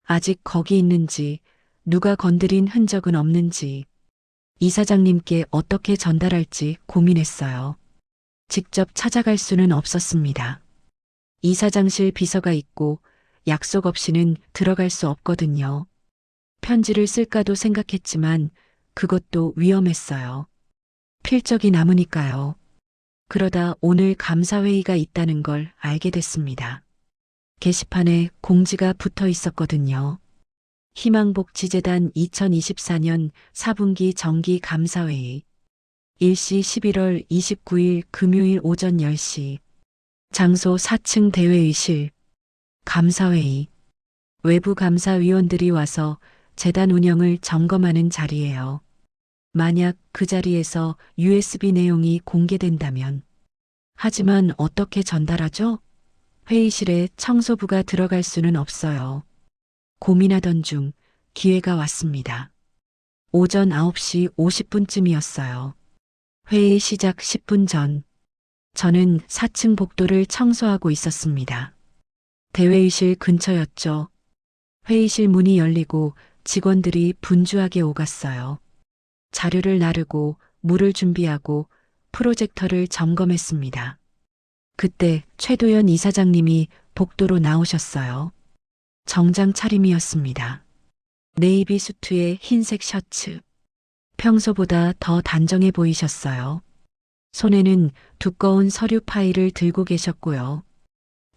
아직 거기 있는지, 누가 건드린 흔적은 없는지. 이사장님께 어떻게 전달할지 고민했어요. 직접 찾아갈 수는 없었습니다. 이사장실 비서가 있고 약속 없이는 들어갈 수 없거든요. 편지를 쓸까도 생각했지만 그것도 위험했어요. 필적이 남으니까요. 그러다 오늘 감사회의가 있다는 걸 알게 됐습니다. 게시판에 공지가 붙어 있었거든요. 희망복지재단 2024년 4분기 정기 감사회의. 일시 11월 29일 금요일 오전 10시. 장소 4층 대회의실. 감사회의. 외부 감사위원들이 와서 재단 운영을 점검하는 자리예요. 만약 그 자리에서 USB 내용이 공개된다면. 하지만 어떻게 전달하죠? 회의실에 청소부가 들어갈 수는 없어요. 고민하던 중 기회가 왔습니다. 오전 9시 50분쯤이었어요. 회의 시작 10분 전. 저는 4층 복도를 청소하고 있었습니다. 대회의실 근처였죠. 회의실 문이 열리고 직원들이 분주하게 오갔어요. 자료를 나르고 물을 준비하고 프로젝터를 점검했습니다. 그때 최도연 이사장님이 복도로 나오셨어요. 정장 차림이었습니다. 네이비 수트에 흰색 셔츠. 평소보다 더 단정해 보이셨어요. 손에는 두꺼운 서류 파일을 들고 계셨고요.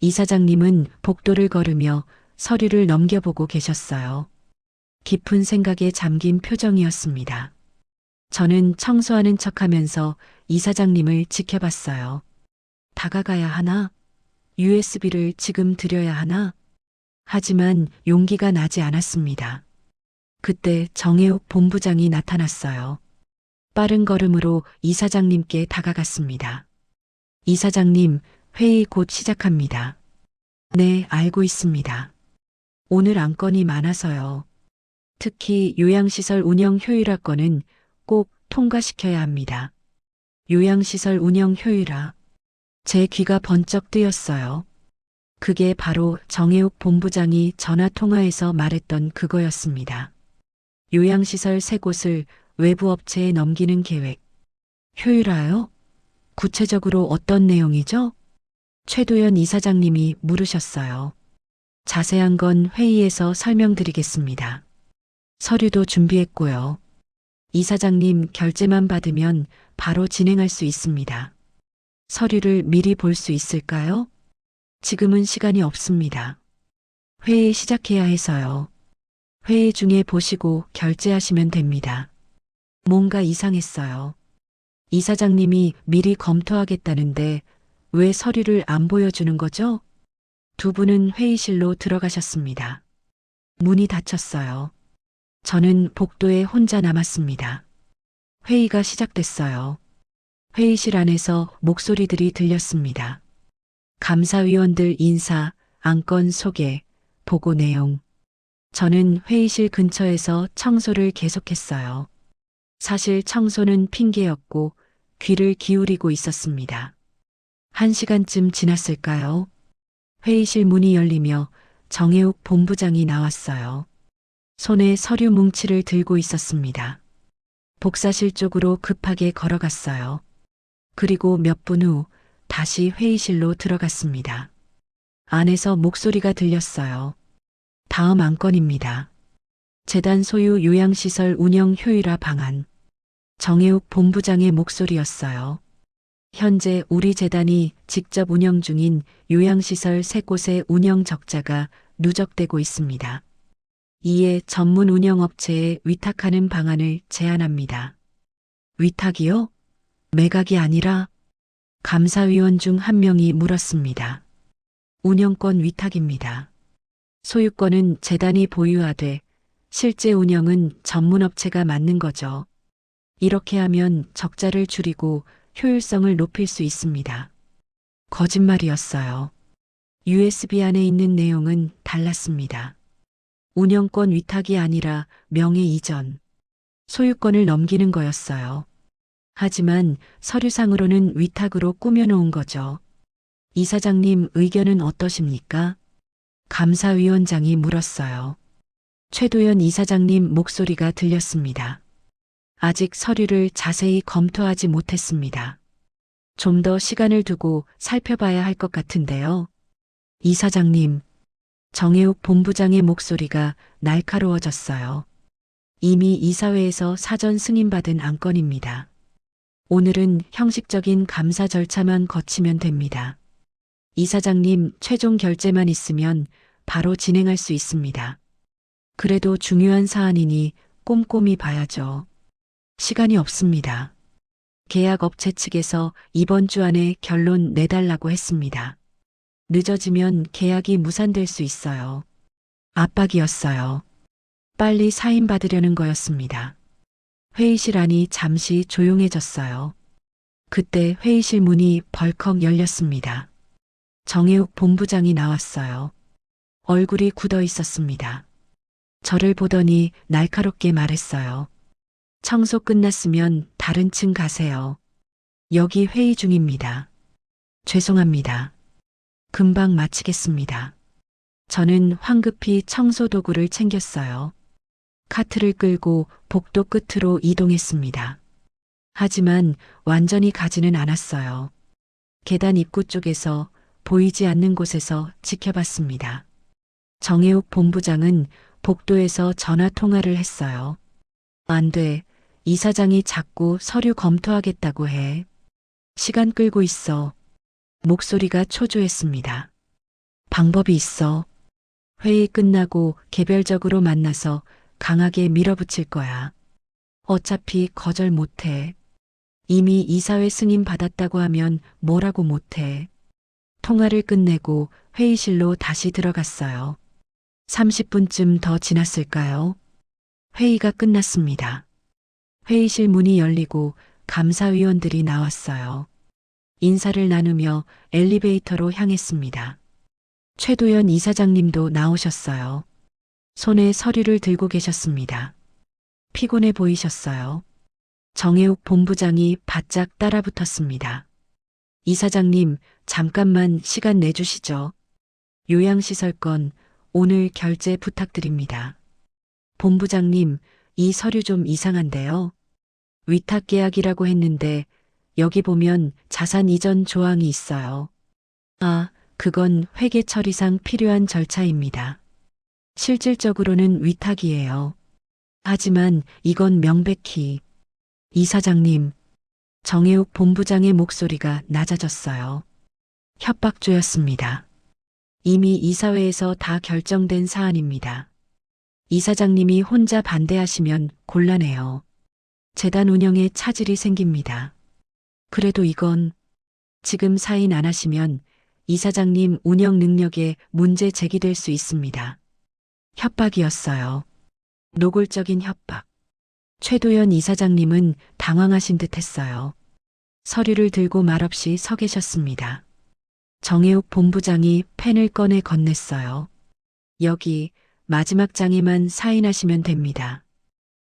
이사장님은 복도를 걸으며 서류를 넘겨보고 계셨어요. 깊은 생각에 잠긴 표정이었습니다. 저는 청소하는 척하면서 이사장님을 지켜봤어요. 다가가야 하나? USB를 지금 드려야 하나? 하지만 용기가 나지 않았습니다. 그때 정혜욱 본부장이 나타났어요. 빠른 걸음으로 이사장님께 다가갔습니다. 이사장님, 회의 곧 시작합니다. 네, 알고 있습니다. 오늘 안건이 많아서요. 특히 요양시설 운영 효율화 건은 꼭 통과시켜야 합니다. 요양시설 운영 효율화. 제 귀가 번쩍 뜨였어요. 그게 바로 정혜욱 본부장이 전화통화에서 말했던 그거였습니다. 요양시설 3곳을 외부 업체에 넘기는 계획. 효율화요? 구체적으로 어떤 내용이죠? 최도연 이사장님이 물으셨어요. 자세한 건 회의에서 설명드리겠습니다. 서류도 준비했고요. 이사장님 결제만 받으면 바로 진행할 수 있습니다. 서류를 미리 볼 수 있을까요? 지금은 시간이 없습니다. 회의 시작해야 해서요. 회의 중에 보시고 결제하시면 됩니다. 뭔가 이상했어요. 이사장님이 미리 검토하겠다는데 왜 서류를 안 보여주는 거죠? 두 분은 회의실로 들어가셨습니다. 문이 닫혔어요. 저는 복도에 혼자 남았습니다. 회의가 시작됐어요. 회의실 안에서 목소리들이 들렸습니다. 감사위원들 인사, 안건 소개, 보고 내용. 저는 회의실 근처에서 청소를 계속했어요. 사실 청소는 핑계였고 귀를 기울이고 있었습니다. 1시간쯤 지났을까요? 회의실 문이 열리며 정혜욱 본부장이 나왔어요. 손에 서류 뭉치를 들고 있었습니다. 복사실 쪽으로 급하게 걸어갔어요. 그리고 몇 분 후 다시 회의실로 들어갔습니다. 안에서 목소리가 들렸어요. 다음 안건입니다. 재단 소유 요양시설 운영 효율화 방안. 정혜욱 본부장의 목소리였어요. 현재 우리 재단이 직접 운영 중인 요양시설 3곳의 운영 적자가 누적되고 있습니다. 이에 전문 운영업체에 위탁하는 방안을 제안합니다. 위탁이요? 매각이 아니라? 감사위원 중 한 명이 물었습니다. 운영권 위탁입니다. 소유권은 재단이 보유하되 실제 운영은 전문업체가 맡는 거죠. 이렇게 하면 적자를 줄이고 효율성을 높일 수 있습니다. 거짓말이었어요. USB 안에 있는 내용은 달랐습니다. 운영권 위탁이 아니라 명의 이전, 소유권을 넘기는 거였어요. 하지만 서류상으로는 위탁으로 꾸며놓은 거죠. 이사장님 의견은 어떠십니까? 감사위원장이 물었어요. 최도연 이사장님 목소리가 들렸습니다. 아직 서류를 자세히 검토하지 못했습니다. 좀 더 시간을 두고 살펴봐야 할 것 같은데요. 이사장님, 정혜욱 본부장의 목소리가 날카로워졌어요. 이미 이사회에서 사전 승인받은 안건입니다. 오늘은 형식적인 감사 절차만 거치면 됩니다. 이사장님 최종 결재만 있으면 바로 진행할 수 있습니다. 그래도 중요한 사안이니 꼼꼼히 봐야죠. 시간이 없습니다. 계약 업체 측에서 이번 주 안에 결론 내달라고 했습니다. 늦어지면 계약이 무산될 수 있어요. 압박이었어요. 빨리 사인받으려는 거였습니다. 회의실 안이 잠시 조용해졌어요. 그때 회의실 문이 벌컥 열렸습니다. 정혜욱 본부장이 나왔어요. 얼굴이 굳어 있었습니다. 저를 보더니 날카롭게 말했어요. 청소 끝났으면 다른 층 가세요. 여기 회의 중입니다. 죄송합니다. 금방 마치겠습니다. 저는 황급히 청소 도구를 챙겼어요. 카트를 끌고 복도 끝으로 이동했습니다. 하지만 완전히 가지는 않았어요. 계단 입구 쪽에서 보이지 않는 곳에서 지켜봤습니다. 정혜욱 본부장은 복도에서 전화 통화를 했어요. 안 돼. 이사장이 자꾸 서류 검토하겠다고 해. 시간 끌고 있어. 목소리가 초조했습니다. 방법이 있어. 회의 끝나고 개별적으로 만나서 강하게 밀어붙일 거야. 어차피 거절 못해. 이미 이사회 승인 받았다고 하면 뭐라고 못해. 통화를 끝내고 회의실로 다시 들어갔어요. 30분쯤 더 지났을까요? 회의가 끝났습니다. 회의실 문이 열리고 감사위원들이 나왔어요. 인사를 나누며 엘리베이터로 향했습니다. 최도연 이사장님도 나오셨어요. 손에 서류를 들고 계셨습니다. 피곤해 보이셨어요. 정혜욱 본부장이 바짝 따라붙었습니다. 이사장님, 잠깐만 시간 내주시죠. 요양시설 건 오늘 결제 부탁드립니다. 본부장님, 이 서류 좀 이상한데요. 위탁 계약이라고 했는데 여기 보면 자산 이전 조항이 있어요. 아, 그건 회계 처리상 필요한 절차입니다. 실질적으로는 위탁이에요. 하지만 이건 명백히 이사장님, 정혜욱 본부장의 목소리가 낮아졌어요. 협박조였습니다. 이미 이사회에서 다 결정된 사안입니다. 이사장님이 혼자 반대하시면 곤란해요. 재단 운영에 차질이 생깁니다. 그래도 이건 지금 사인 안 하시면 이사장님 운영 능력에 문제 제기될 수 있습니다. 협박이었어요. 노골적인 협박. 최도연 이사장님은 당황하신 듯 했어요. 서류를 들고 말없이 서 계셨습니다. 정혜욱 본부장이 펜을 꺼내 건넸어요. 여기 마지막 장에만 사인하시면 됩니다.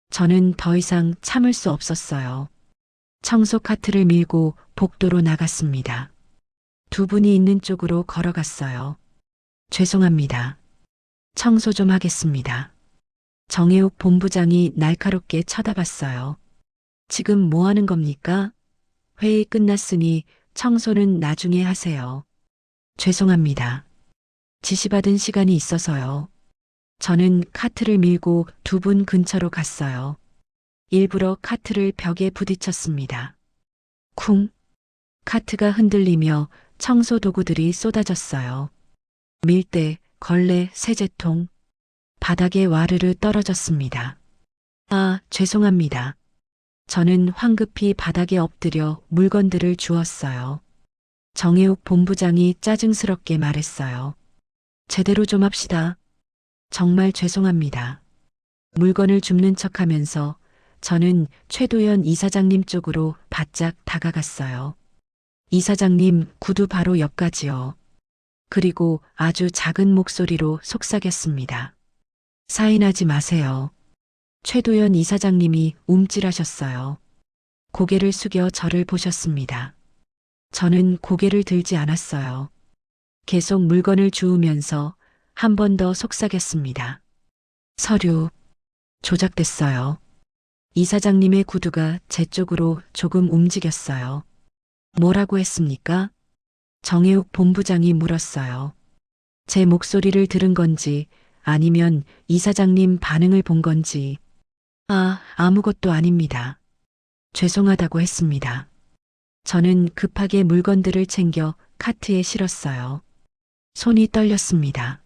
저는 더 이상 참을 수 없었어요. 청소 카트를 밀고 복도로 나갔습니다. 두 분이 있는 쪽으로 걸어갔어요. 죄송합니다. 청소 좀 하겠습니다. 정혜욱 본부장이 날카롭게 쳐다봤어요. 지금 뭐 하는 겁니까? 회의 끝났으니 청소는 나중에 하세요. 죄송합니다. 지시받은 시간이 있어서요. 저는 카트를 밀고 두 분 근처로 갔어요. 일부러 카트를 벽에 부딪혔습니다. 쿵! 카트가 흔들리며 청소 도구들이 쏟아졌어요. 밀대, 걸레, 세제통, 바닥에 와르르 떨어졌습니다. 아, 죄송합니다. 저는 황급히 바닥에 엎드려 물건들을 주웠어요. 정혜욱 본부장이 짜증스럽게 말했어요. 제대로 좀 합시다. 정말 죄송합니다. 물건을 줍는 척하면서 저는 최도연 이사장님 쪽으로 바짝 다가갔어요. 이사장님 구두 바로 옆까지요. 그리고 아주 작은 목소리로 속삭였습니다. 사인하지 마세요. 최도연 이사장님이 움찔하셨어요. 고개를 숙여 저를 보셨습니다. 저는 고개를 들지 않았어요. 계속 물건을 주우면서 한 번 더 속삭였습니다. 서류 조작됐어요. 이사장님의 구두가 제 쪽으로 조금 움직였어요. 뭐라고 했습니까? 정혜욱 본부장이 물었어요. 제 목소리를 들은 건지 아니면 이사장님 반응을 본 건지. 아무것도 아닙니다. 죄송하다고 했습니다. 저는 급하게 물건들을 챙겨 카트에 실었어요. 손이 떨렸습니다.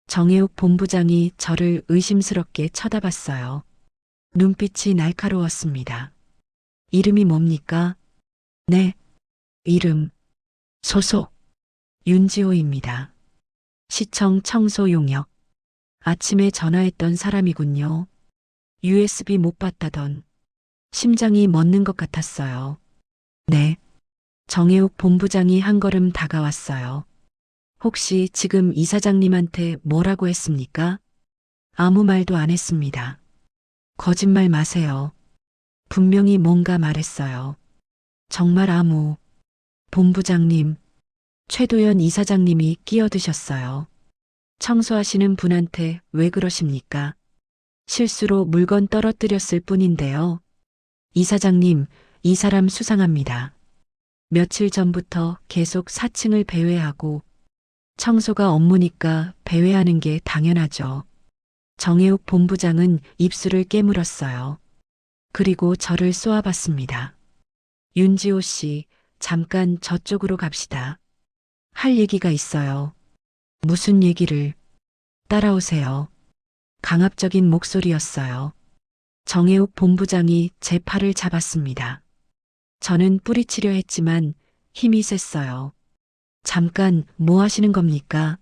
정혜욱 본부장이 저를 의심스럽게 쳐다봤어요. 눈빛이 날카로웠습니다. 이름이 뭡니까? 네, 이름. 소속. 윤지호입니다. 시청 청소 용역. 아침에 전화했던 사람이군요. USB 못 받다던. 심장이 멎는 것 같았어요. 네. 정혜욱 본부장이 한 걸음 다가왔어요. 혹시 지금 이사장님한테 뭐라고 했습니까? 아무 말도 안 했습니다. 거짓말 마세요. 분명히 뭔가 말했어요. 정말 본부장님, 최도연 이사장님이 끼어드셨어요. 청소하시는 분한테 왜 그러십니까? 실수로 물건 떨어뜨렸을 뿐인데요. 이사장님, 이 사람 수상합니다. 며칠 전부터 계속 4층을 배회하고 청소가 업무니까 배회하는 게 당연하죠. 정혜욱 본부장은 입술을 깨물었어요. 그리고 저를 쏘아봤습니다. 윤지호 씨, 잠깐 저쪽으로 갑시다. 할 얘기가 있어요. 무슨 얘기를? 따라오세요. 강압적인 목소리였어요. 정혜욱 본부장이 제 팔을 잡았습니다. 저는 뿌리치려 했지만 힘이 셌어요. 잠깐, 뭐 하시는 겁니까?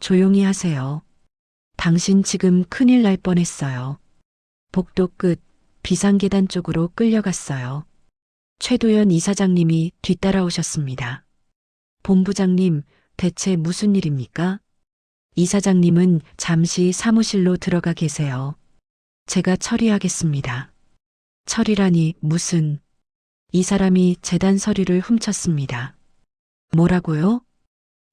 조용히 하세요. 당신 지금 큰일 날 뻔했어요. 복도 끝, 비상계단 쪽으로 끌려갔어요. 최도연 이사장님이 뒤따라오셨습니다. 본부장님, 대체 무슨 일입니까? 이사장님은 잠시 사무실로 들어가 계세요. 제가 처리하겠습니다. 처리라니 무슨... 이 사람이 재단 서류를 훔쳤습니다. 뭐라고요?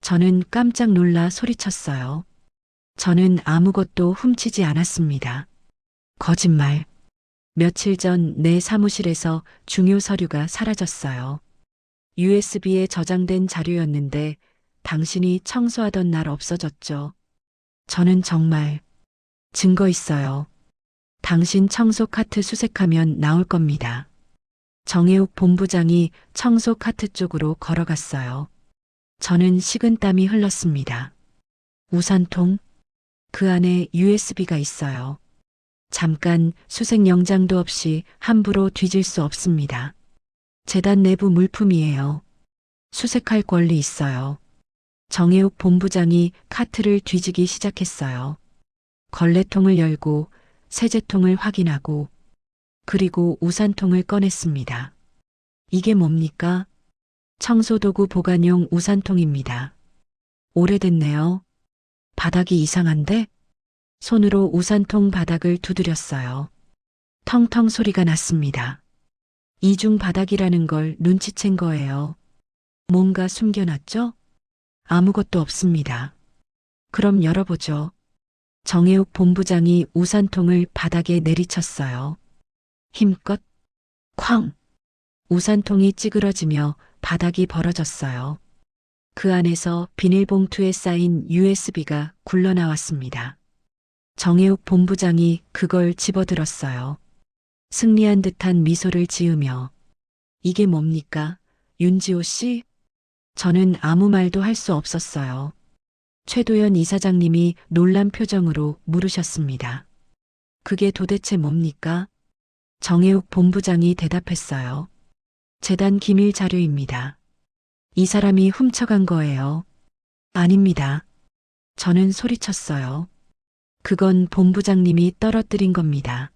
저는 깜짝 놀라 소리쳤어요. 저는 아무것도 훔치지 않았습니다. 거짓말. 며칠 전 내 사무실에서 중요 서류가 사라졌어요. USB에 저장된 자료였는데 당신이 청소하던 날 없어졌죠. 저는 정말 증거 있어요. 당신 청소 카트 수색하면 나올 겁니다. 정혜욱 본부장이 청소 카트 쪽으로 걸어갔어요. 저는 식은땀이 흘렀습니다. 우산통? 그 안에 USB가 있어요. 잠깐 수색 영장도 없이 함부로 뒤질 수 없습니다. 재단 내부 물품이에요. 수색할 권리 있어요. 정혜욱 본부장이 카트를 뒤지기 시작했어요. 걸레통을 열고 세제통을 확인하고 그리고 우산통을 꺼냈습니다. 이게 뭡니까? 청소도구 보관용 우산통입니다. 오래됐네요. 바닥이 이상한데? 손으로 우산통 바닥을 두드렸어요. 텅텅 소리가 났습니다. 이중 바닥이라는 걸 눈치챈 거예요. 뭔가 숨겨놨죠? 아무것도 없습니다. 그럼 열어보죠. 정혜욱 본부장이 우산통을 바닥에 내리쳤어요. 힘껏 쾅! 우산통이 찌그러지며 바닥이 벌어졌어요. 그 안에서 비닐봉투에 쌓인 USB가 굴러나왔습니다. 정혜욱 본부장이 그걸 집어들었어요. 승리한 듯한 미소를 지으며 이게 뭡니까? 윤지호 씨? 저는 아무 말도 할 수 없었어요. 최도연 이사장님이 놀란 표정으로 물으셨습니다. 그게 도대체 뭡니까? 정혜욱 본부장이 대답했어요. 재단 기밀 자료입니다. 이 사람이 훔쳐간 거예요. 아닙니다. 저는 소리쳤어요. 그건 본부장님이 떨어뜨린 겁니다.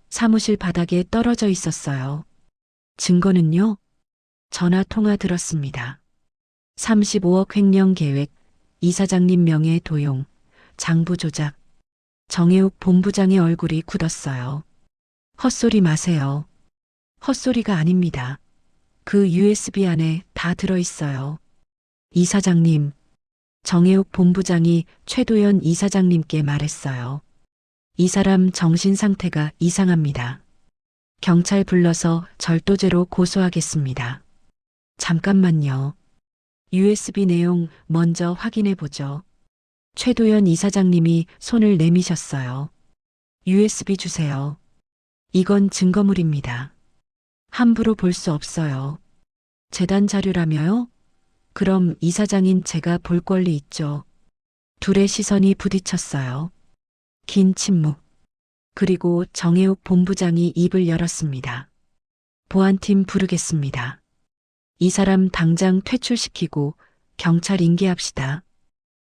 사무실 바닥에 떨어져 있었어요. 증거는요? 전화 통화 들었습니다. 35억 횡령 계획, 이사장님 명예 도용, 장부 조작. 정혜욱 본부장의 얼굴이 굳었어요. 헛소리 마세요. 헛소리가 아닙니다. 그 USB 안에 다 들어있어요. 이사장님, 정혜욱 본부장이 최도연 이사장님께 말했어요. 이 사람 정신 상태가 이상합니다. 경찰 불러서 절도죄로 고소하겠습니다. 잠깐만요. USB 내용 먼저 확인해 보죠. 최도연 이사장님이 손을 내미셨어요. USB 주세요. 이건 증거물입니다. 함부로 볼 수 없어요. 재단 자료라며요? 그럼 이사장인 제가 볼 권리 있죠. 둘의 시선이 부딪혔어요. 긴 침묵. 그리고 정혜욱 본부장이 입을 열었습니다. 보안팀 부르겠습니다. 이 사람 당장 퇴출시키고 경찰 인계합시다.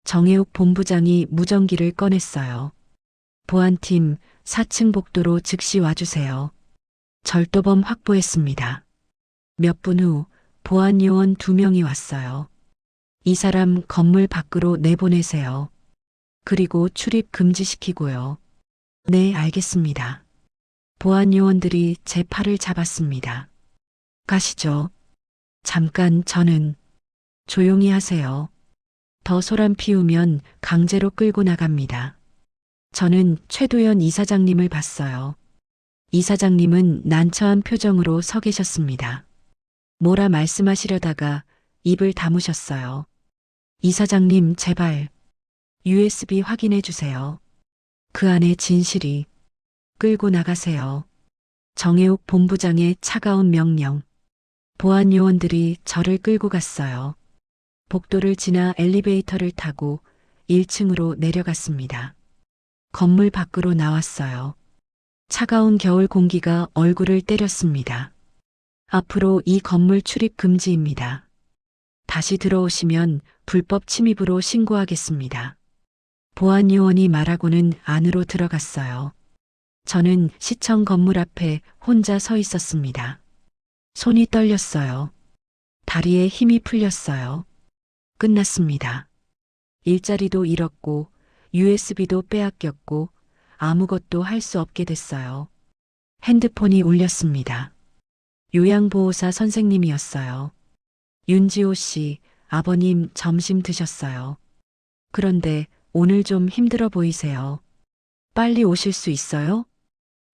정혜욱 본부장이 무전기를 꺼냈어요. 보안팀 4층 복도로 즉시 와주세요. 절도범 확보했습니다. 몇 분 후 보안 요원 2명이 왔어요. 이 사람 건물 밖으로 내보내세요. 그리고 출입 금지시키고요. 네, 알겠습니다. 보안 요원들이 제 팔을 잡았습니다. 가시죠. 잠깐 저는 조용히 하세요. 더 소란 피우면 강제로 끌고 나갑니다. 저는 최도연 이사장님을 봤어요. 이사장님은 난처한 표정으로 서 계셨습니다. 뭐라 말씀하시려다가 입을 다무셨어요. 이사장님 제발 USB 확인해 주세요. 그 안에 진실이. 끌고 나가세요. 정혜욱 본부장의 차가운 명령. 보안 요원들이 저를 끌고 갔어요. 복도를 지나 엘리베이터를 타고 1층으로 내려갔습니다. 건물 밖으로 나왔어요. 차가운 겨울 공기가 얼굴을 때렸습니다. 앞으로 이 건물 출입 금지입니다. 다시 들어오시면 불법 침입으로 신고하겠습니다. 보안 요원이 말하고는 안으로 들어갔어요. 저는 시청 건물 앞에 혼자 서 있었습니다. 손이 떨렸어요. 다리에 힘이 풀렸어요. 끝났습니다. 일자리도 잃었고 USB도 빼앗겼고 아무것도 할 수 없게 됐어요. 핸드폰이 울렸습니다. 요양보호사 선생님이었어요. 윤지호 씨, 아버님 점심 드셨어요. 그런데 오늘 좀 힘들어 보이세요. 빨리 오실 수 있어요?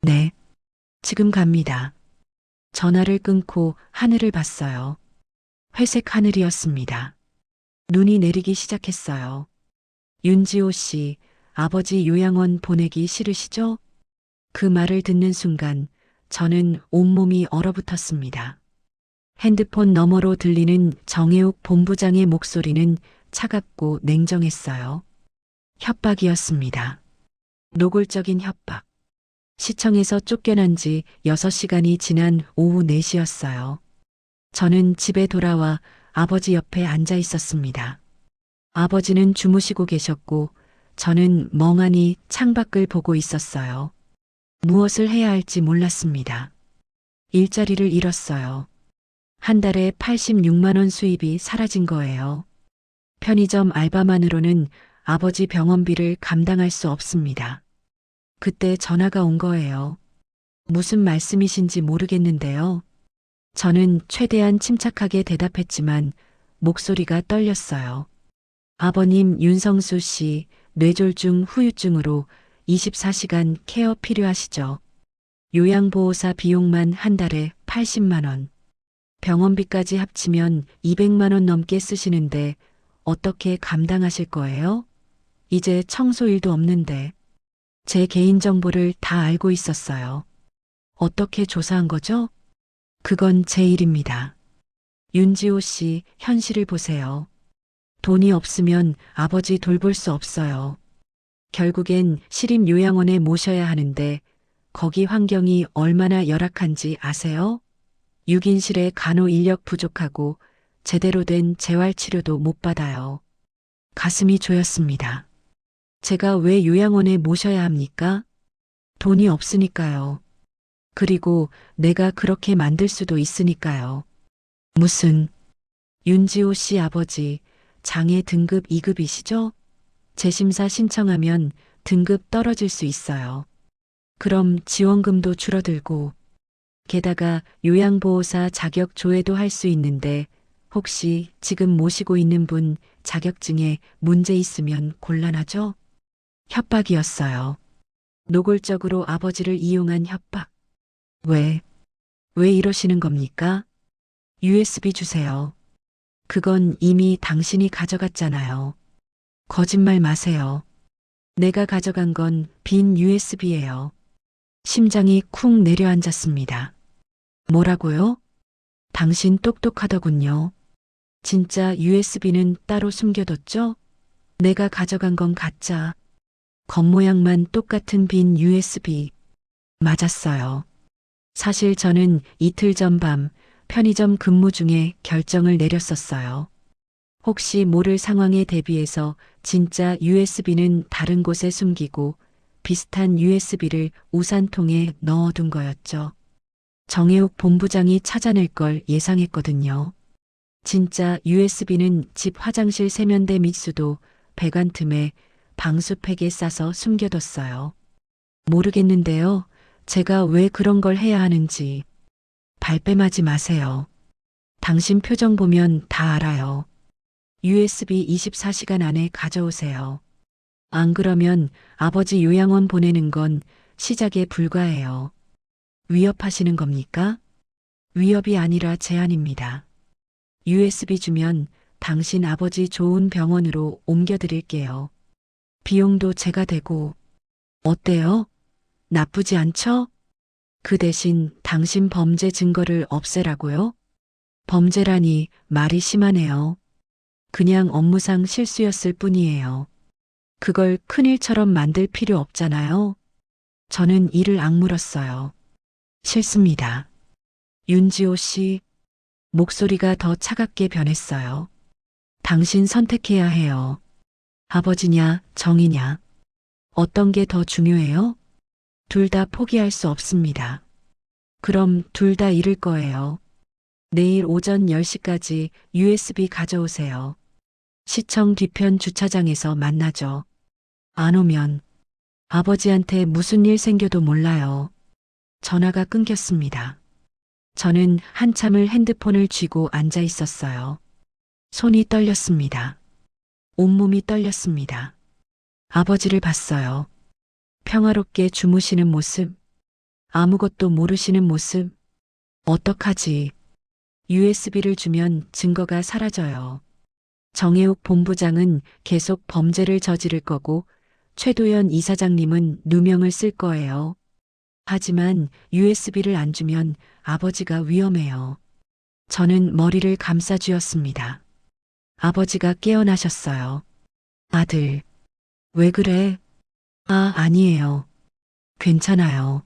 네. 지금 갑니다. 전화를 끊고 하늘을 봤어요. 회색 하늘이었습니다. 눈이 내리기 시작했어요. 윤지호 씨, 아버지 요양원 보내기 싫으시죠? 그 말을 듣는 순간 저는 온몸이 얼어붙었습니다. 핸드폰 너머로 들리는 정혜욱 본부장의 목소리는 차갑고 냉정했어요. 협박이었습니다. 노골적인 협박. 시청에서 쫓겨난 지 6시간이 지난 오후 4시였어요. 저는 집에 돌아와 아버지 옆에 앉아 있었습니다. 아버지는 주무시고 계셨고 저는 멍하니 창밖을 보고 있었어요. 무엇을 해야 할지 몰랐습니다. 일자리를 잃었어요. 한 달에 86만 원 수입이 사라진 거예요. 편의점 알바만으로는 아버지 병원비를 감당할 수 없습니다. 그때 전화가 온 거예요. 무슨 말씀이신지 모르겠는데요. 저는 최대한 침착하게 대답했지만 목소리가 떨렸어요. 아버님 윤성수 씨 뇌졸중 후유증으로 24시간 케어 필요하시죠? 요양보호사 비용만 한 달에 80만 원. 병원비까지 합치면 200만 원 넘게 쓰시는데 어떻게 감당하실 거예요? 이제 청소일도 없는데. 제 개인정보를 다 알고 있었어요. 어떻게 조사한 거죠? 그건 제 일입니다. 윤지호 씨, 현실을 보세요. 돈이 없으면 아버지 돌볼 수 없어요. 결국엔 시립요양원에 모셔야 하는데 거기 환경이 얼마나 열악한지 아세요? 6인실에 간호 인력 부족하고 제대로 된 재활치료도 못 받아요. 가슴이 조였습니다. 제가 왜 요양원에 모셔야 합니까? 돈이 없으니까요. 그리고 내가 그렇게 만들 수도 있으니까요. 무슨, 윤지호 씨 아버지 장애 등급 2급이시죠? 재심사 신청하면 등급 떨어질 수 있어요. 그럼 지원금도 줄어들고, 게다가 요양보호사 자격 조회도 할 수 있는데 혹시 지금 모시고 있는 분 자격증에 문제 있으면 곤란하죠? 협박이었어요. 노골적으로 아버지를 이용한 협박. 왜, 왜 이러시는 겁니까? USB 주세요. 그건 이미 당신이 가져갔잖아요. 거짓말 마세요. 내가 가져간 건 빈 USB예요. 심장이 쿵 내려앉았습니다. 뭐라고요? 당신 똑똑하더군요. 진짜 USB는 따로 숨겨뒀죠? 내가 가져간 건 가짜. 겉모양만 똑같은 빈 USB. 맞았어요. 사실 저는 이틀 전 밤 편의점 근무 중에 결정을 내렸었어요. 혹시 모를 상황에 대비해서 진짜 USB는 다른 곳에 숨기고 비슷한 USB를 우산통에 넣어둔 거였죠. 정혜욱 본부장이 찾아낼 걸 예상했거든요. 진짜 USB는 집 화장실 세면대 밑수도 배관 틈에 방수팩에 싸서 숨겨뒀어요. 모르겠는데요. 제가 왜 그런 걸 해야 하는지. 발뺌하지 마세요. 당신 표정 보면 다 알아요. USB 24시간 안에 가져오세요. 안 그러면 아버지 요양원 보내는 건 시작에 불과해요. 위협하시는 겁니까? 위협이 아니라 제안입니다. USB 주면 당신 아버지 좋은 병원으로 옮겨드릴게요. 비용도 제가 대고. 어때요? 나쁘지 않죠? 그 대신 당신 범죄 증거를 없애라고요? 범죄라니 말이 심하네요. 그냥 업무상 실수였을 뿐이에요. 그걸 큰일처럼 만들 필요 없잖아요. 저는 이를 악물었어요. 싫습니다. 윤지호 씨, 목소리가 더 차갑게 변했어요. 당신 선택해야 해요. 아버지냐, 정이냐. 어떤 게 더 중요해요? 둘 다 포기할 수 없습니다. 그럼 둘 다 잃을 거예요. 내일 오전 10시까지 USB 가져오세요. 시청 뒤편 주차장에서 만나죠. 안 오면 아버지한테 무슨 일 생겨도 몰라요. 전화가 끊겼습니다. 저는 한참을 핸드폰을 쥐고 앉아 있었어요. 손이 떨렸습니다. 온몸이 떨렸습니다. 아버지를 봤어요. 평화롭게 주무시는 모습, 아무것도 모르시는 모습. 어떡하지? USB를 주면 증거가 사라져요. 정혜욱 본부장은 계속 범죄를 저지를 거고 최도연 이사장님은 누명을 쓸 거예요. 하지만 USB를 안 주면 아버지가 위험해요. 저는 머리를 감싸 쥐었습니다. 아버지가 깨어나셨어요. 아들, 왜 그래? 아, 아니에요. 괜찮아요.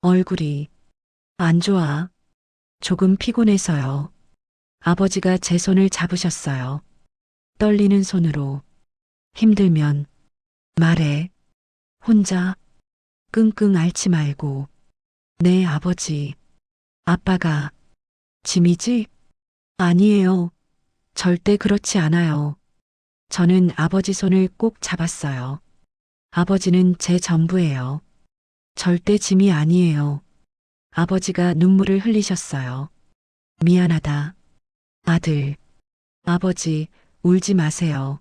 얼굴이 안 좋아. 조금 피곤해서요. 아버지가 제 손을 잡으셨어요. 떨리는 손으로. 힘들면 말해. 혼자 끙끙 앓지 말고. 네, 아버지. 아빠가 짐이지? 아니에요. 절대 그렇지 않아요. 저는 아버지 손을 꼭 잡았어요. 아버지는 제 전부예요. 절대 짐이 아니에요. 아버지가 눈물을 흘리셨어요. 미안하다. 아들. 아버지, 울지 마세요.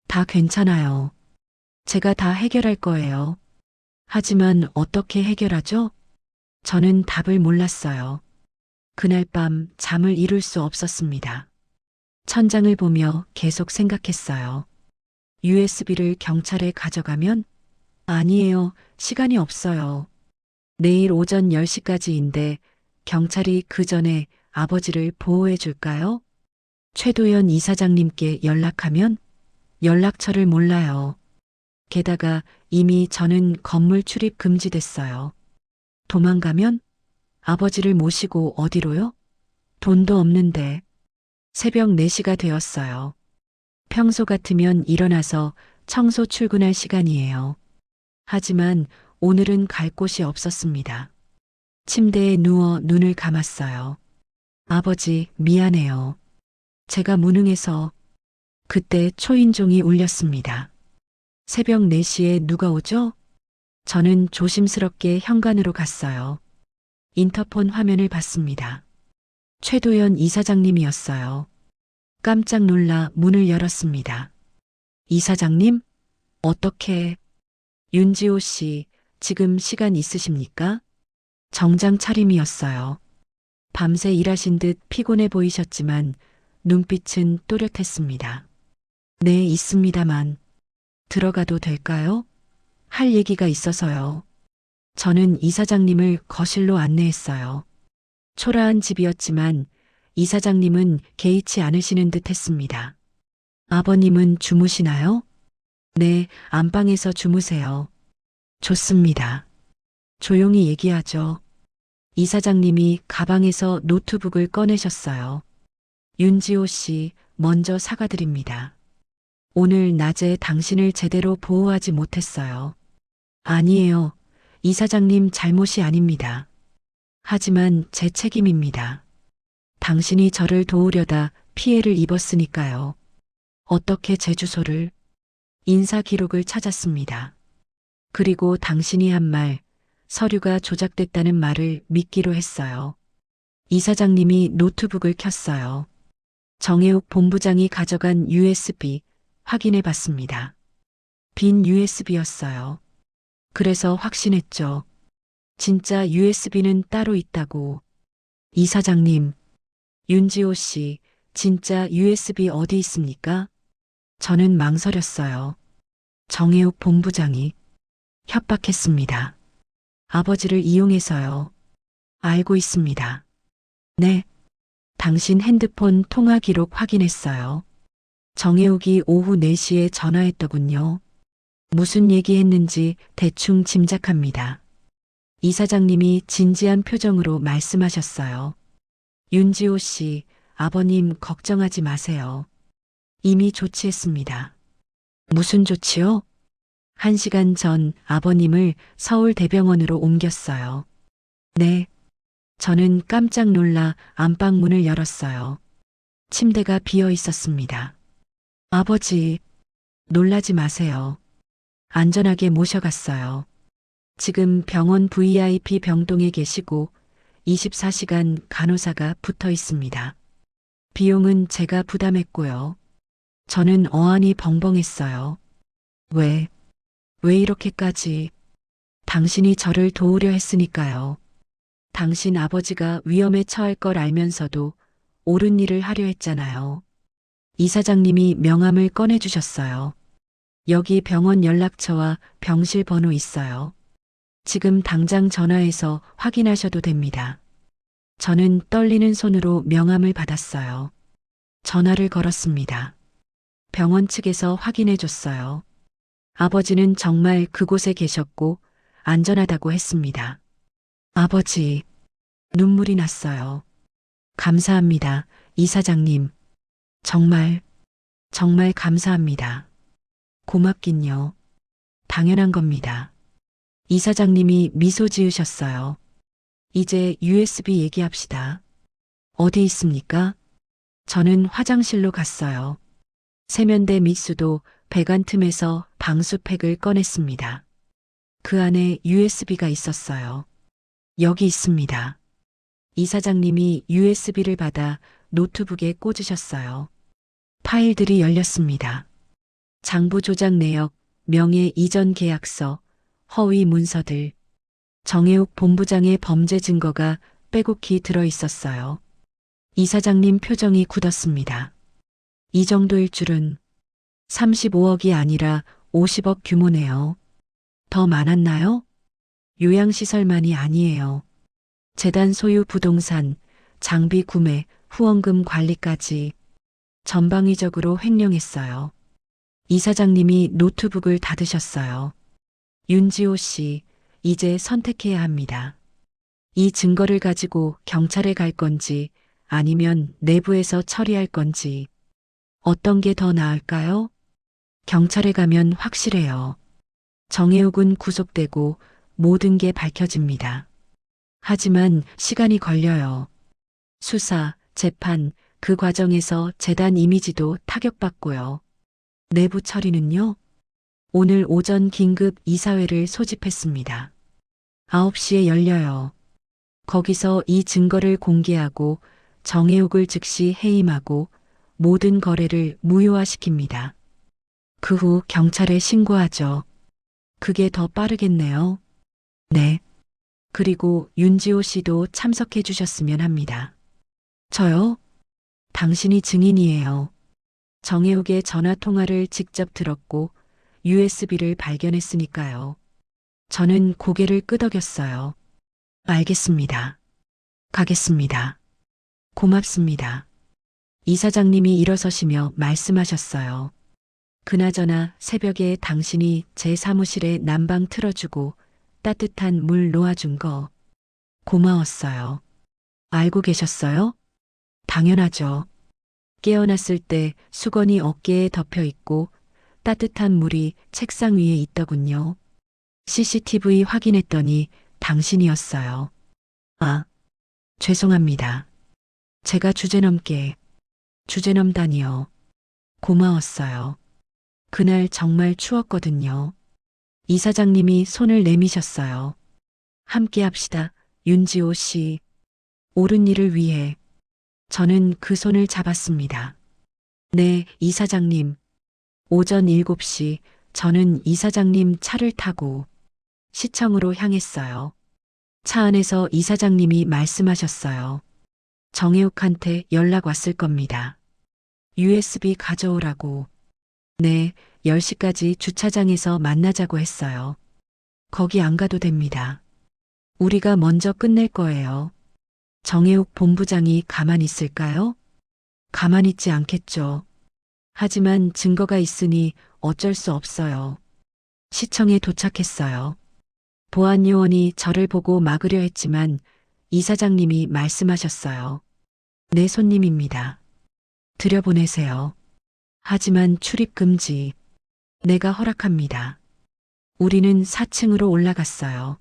다 괜찮아요. 제가 다 해결할 거예요. 하지만 어떻게 해결하죠? 저는 답을 몰랐어요. 그날 밤 잠을 이룰 수 없었습니다. 천장을 보며 계속 생각했어요. USB를 경찰에 가져가면? 아니에요. 시간이 없어요. 내일 오전 10시까지인데 경찰이 그 전에 아버지를 보호해 줄까요? 최도연 이사장님께 연락하면? 연락처를 몰라요. 게다가 이미 저는 건물 출입 금지됐어요. 도망가면? 아버지를 모시고 어디로요? 돈도 없는데. 새벽 4시가 되었어요. 평소 같으면 일어나서 청소 출근할 시간이에요. 하지만 오늘은 갈 곳이 없었습니다. 침대에 누워 눈을 감았어요. 아버지, 미안해요. 제가 무능해서. 그때 초인종이 울렸습니다. 새벽 4시에 누가 오죠? 저는 조심스럽게 현관으로 갔어요. 인터폰 화면을 봤습니다. 최도연 이사장님이었어요. 깜짝 놀라 문을 열었습니다. 이사장님? 어떻게? 윤지호 씨, 지금 시간 있으십니까? 정장 차림이었어요. 밤새 일하신 듯 피곤해 보이셨지만 눈빛은 또렷했습니다. 네, 있습니다만. 들어가도 될까요? 할 얘기가 있어서요. 저는 이사장님을 거실로 안내했어요. 초라한 집이었지만 이사장님은 개의치 않으시는 듯 했습니다. 아버님은 주무시나요? 네, 안방에서 주무세요. 좋습니다. 조용히 얘기하죠. 이사장님이 가방에서 노트북을 꺼내셨어요. 윤지호 씨, 먼저 사과드립니다. 오늘 낮에 당신을 제대로 보호하지 못했어요. 아니에요. 이사장님 잘못이 아닙니다. 하지만 제 책임입니다. 당신이 저를 도우려다 피해를 입었으니까요. 어떻게 제 주소를? 인사 기록을 찾았습니다. 그리고 당신이 한 말, 서류가 조작됐다는 말을 믿기로 했어요. 이사장님이 노트북을 켰어요. 정혜욱 본부장이 가져간 USB 확인해 봤습니다. 빈 USB였어요. 그래서 확신했죠. 진짜 USB는 따로 있다고. 이사장님, 윤지호 씨, 진짜 USB 어디 있습니까? 저는 망설였어요. 정혜욱 본부장이 협박했습니다. 아버지를 이용해서요. 알고 있습니다. 네. 당신 핸드폰 통화 기록 확인했어요. 정혜욱이 오후 4시에 전화했더군요. 무슨 얘기했는지 대충 짐작합니다. 이사장님이 진지한 표정으로 말씀하셨어요. 윤지호 씨, 아버님 걱정하지 마세요. 이미 조치했습니다. 무슨 조치요? 1시간 전 아버님을 서울대병원으로 옮겼어요. 네. 저는 깜짝 놀라 안방 문을 열었어요. 침대가 비어 있었습니다. 아버지, 놀라지 마세요. 안전하게 모셔갔어요. 지금 병원 VIP 병동에 계시고 24시간 간호사가 붙어 있습니다. 비용은 제가 부담했고요. 저는 어안이 벙벙했어요. 왜 이렇게까지? 당신이 저를 도우려 했으니까요. 당신 아버지가 위험에 처할 걸 알면서도 옳은 일을 하려 했잖아요. 이사장님이 명함을 꺼내주셨어요. 여기 병원 연락처와 병실 번호 있어요. 지금 당장 전화해서 확인하셔도 됩니다. 저는 떨리는 손으로 명함을 받았어요. 전화를 걸었습니다. 병원 측에서 확인해 줬어요. 아버지는 정말 그곳에 계셨고 안전하다고 했습니다. 아버지, 눈물이 났어요. 감사합니다, 이사장님. 정말 감사합니다. 고맙긴요. 당연한 겁니다. 이사장님이 미소 지으셨어요. 이제 USB 얘기합시다. 어디 있습니까? 저는 화장실로 갔어요. 세면대 밑수도 배관 틈에서 방수팩을 꺼냈습니다. 그 안에 USB가 있었어요. 여기 있습니다. 이사장님이 USB를 받아 노트북에 꽂으셨어요. 파일들이 열렸습니다. 장부 조작 내역, 명예 이전 계약서, 허위 문서들, 정혜욱 본부장의 범죄 증거가 빼곡히 들어 있었어요. 이사장님 표정이 굳었습니다. 이 정도일 줄은 35억이 아니라 50억 규모네요. 더 많았나요? 요양시설만이 아니에요. 재단 소유 부동산, 장비 구매, 후원금 관리까지 전방위적으로 횡령했어요. 이사장님이 노트북을 닫으셨어요. 윤지호 씨, 이제 선택해야 합니다. 이 증거를 가지고 경찰에 갈 건지 아니면 내부에서 처리할 건지 어떤 게 더 나을까요? 경찰에 가면 확실해요. 정혜욱은 구속되고 모든 게 밝혀집니다. 하지만 시간이 걸려요. 수사, 재판, 그 과정에서 재단 이미지도 타격받고요. 내부 처리는요? 오늘 오전 긴급 이사회를 소집했습니다. 9시에 열려요. 거기서 이 증거를 공개하고 정혜욱을 즉시 해임하고 모든 거래를 무효화시킵니다. 그 후 경찰에 신고하죠. 그게 더 빠르겠네요. 네. 그리고 윤지호 씨도 참석해 주셨으면 합니다. 저요? 당신이 증인이에요. 정혜욱의 전화 통화를 직접 들었고 USB를 발견했으니까요. 저는 고개를 끄덕였어요. 알겠습니다. 가겠습니다. 고맙습니다. 이사장님이 일어서시며 말씀하셨어요. 그나저나 새벽에 당신이 제 사무실에 난방 틀어주고 따뜻한 물 놓아준 거 고마웠어요. 알고 계셨어요? 당연하죠. 깨어났을 때 수건이 어깨에 덮여 있고 따뜻한 물이 책상 위에 있더군요. CCTV 확인했더니 당신이었어요. 아, 죄송합니다. 제가 주제넘다니요. 고마웠어요. 그날 정말 추웠거든요. 이사장님이 손을 내미셨어요. 함께 합시다, 윤지호 씨. 옳은 일을 위해. 저는 그 손을 잡았습니다. 네, 이사장님. 오전 7시 저는 이사장님 차를 타고 시청으로 향했어요. 차 안에서 이사장님이 말씀하셨어요. 정혜욱한테 연락 왔을 겁니다. USB 가져오라고. 네, 10시까지 주차장에서 만나자고 했어요. 거기 안 가도 됩니다. 우리가 먼저 끝낼 거예요. 정혜욱 본부장이 가만히 있을까요? 가만히 있지 않겠죠. 하지만 증거가 있으니 어쩔 수 없어요. 시청에 도착했어요. 보안 요원이 저를 보고 막으려 했지만 이사장님이 말씀하셨어요. 내 손님입니다. 들여보내세요. 하지만 출입 금지. 내가 허락합니다. 우리는 4층으로 올라갔어요.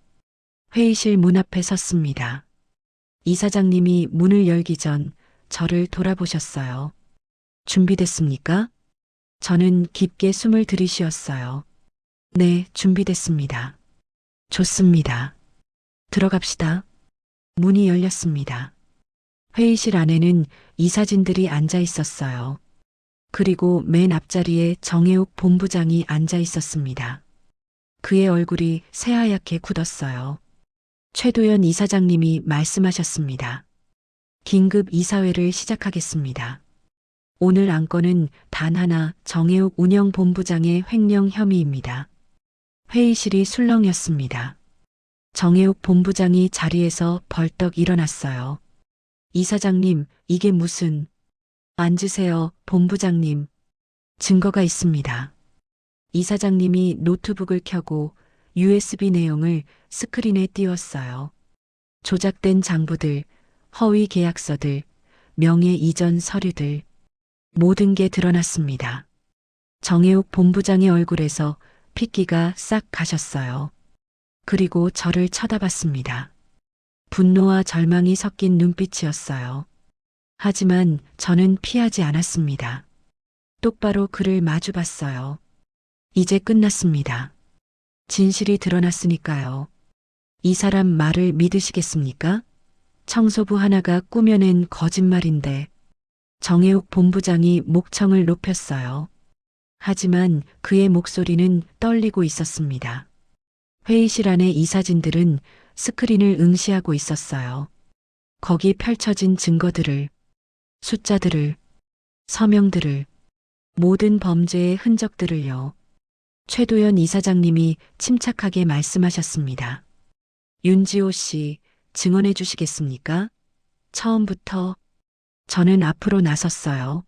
회의실 문 앞에 섰습니다. 이사장님이 문을 열기 전 저를 돌아보셨어요. 준비됐습니까? 저는 깊게 숨을 들이쉬었어요. 네, 준비됐습니다. 좋습니다. 들어갑시다. 문이 열렸습니다. 회의실 안에는 이사진들이 앉아 있었어요. 그리고 맨 앞자리에 정혜욱 본부장이 앉아 있었습니다. 그의 얼굴이 새하얗게 굳었어요. 최도연 이사장님이 말씀하셨습니다. 긴급 이사회를 시작하겠습니다. 오늘 안건은 단 하나 정혜욱 운영본부장의 횡령 혐의입니다. 회의실이 술렁였습니다. 정혜욱 본부장이 자리에서 벌떡 일어났어요. 이사장님, 이게 무슨... 앉으세요, 본부장님. 증거가 있습니다. 이사장님이 노트북을 켜고 USB 내용을 스크린에 띄웠어요. 조작된 장부들, 허위 계약서들, 명예 이전 서류들, 모든 게 드러났습니다. 정혜욱 본부장의 얼굴에서 핏기가 싹 가셨어요. 그리고 저를 쳐다봤습니다. 분노와 절망이 섞인 눈빛이었어요. 하지만 저는 피하지 않았습니다. 똑바로 그를 마주봤어요. 이제 끝났습니다. 진실이 드러났으니까요. 이 사람 말을 믿으시겠습니까? 청소부 하나가 꾸며낸 거짓말인데. 정혜욱 본부장이 목청을 높였어요. 하지만 그의 목소리는 떨리고 있었습니다. 회의실 안의 이사진들은 스크린을 응시하고 있었어요. 거기 펼쳐진 증거들을, 숫자들을, 서명들을, 모든 범죄의 흔적들을요. 최도연 이사장님이 침착하게 말씀하셨습니다. 윤지호 씨, 증언해 주시겠습니까? 처음부터. 저는 앞으로 나섰어요.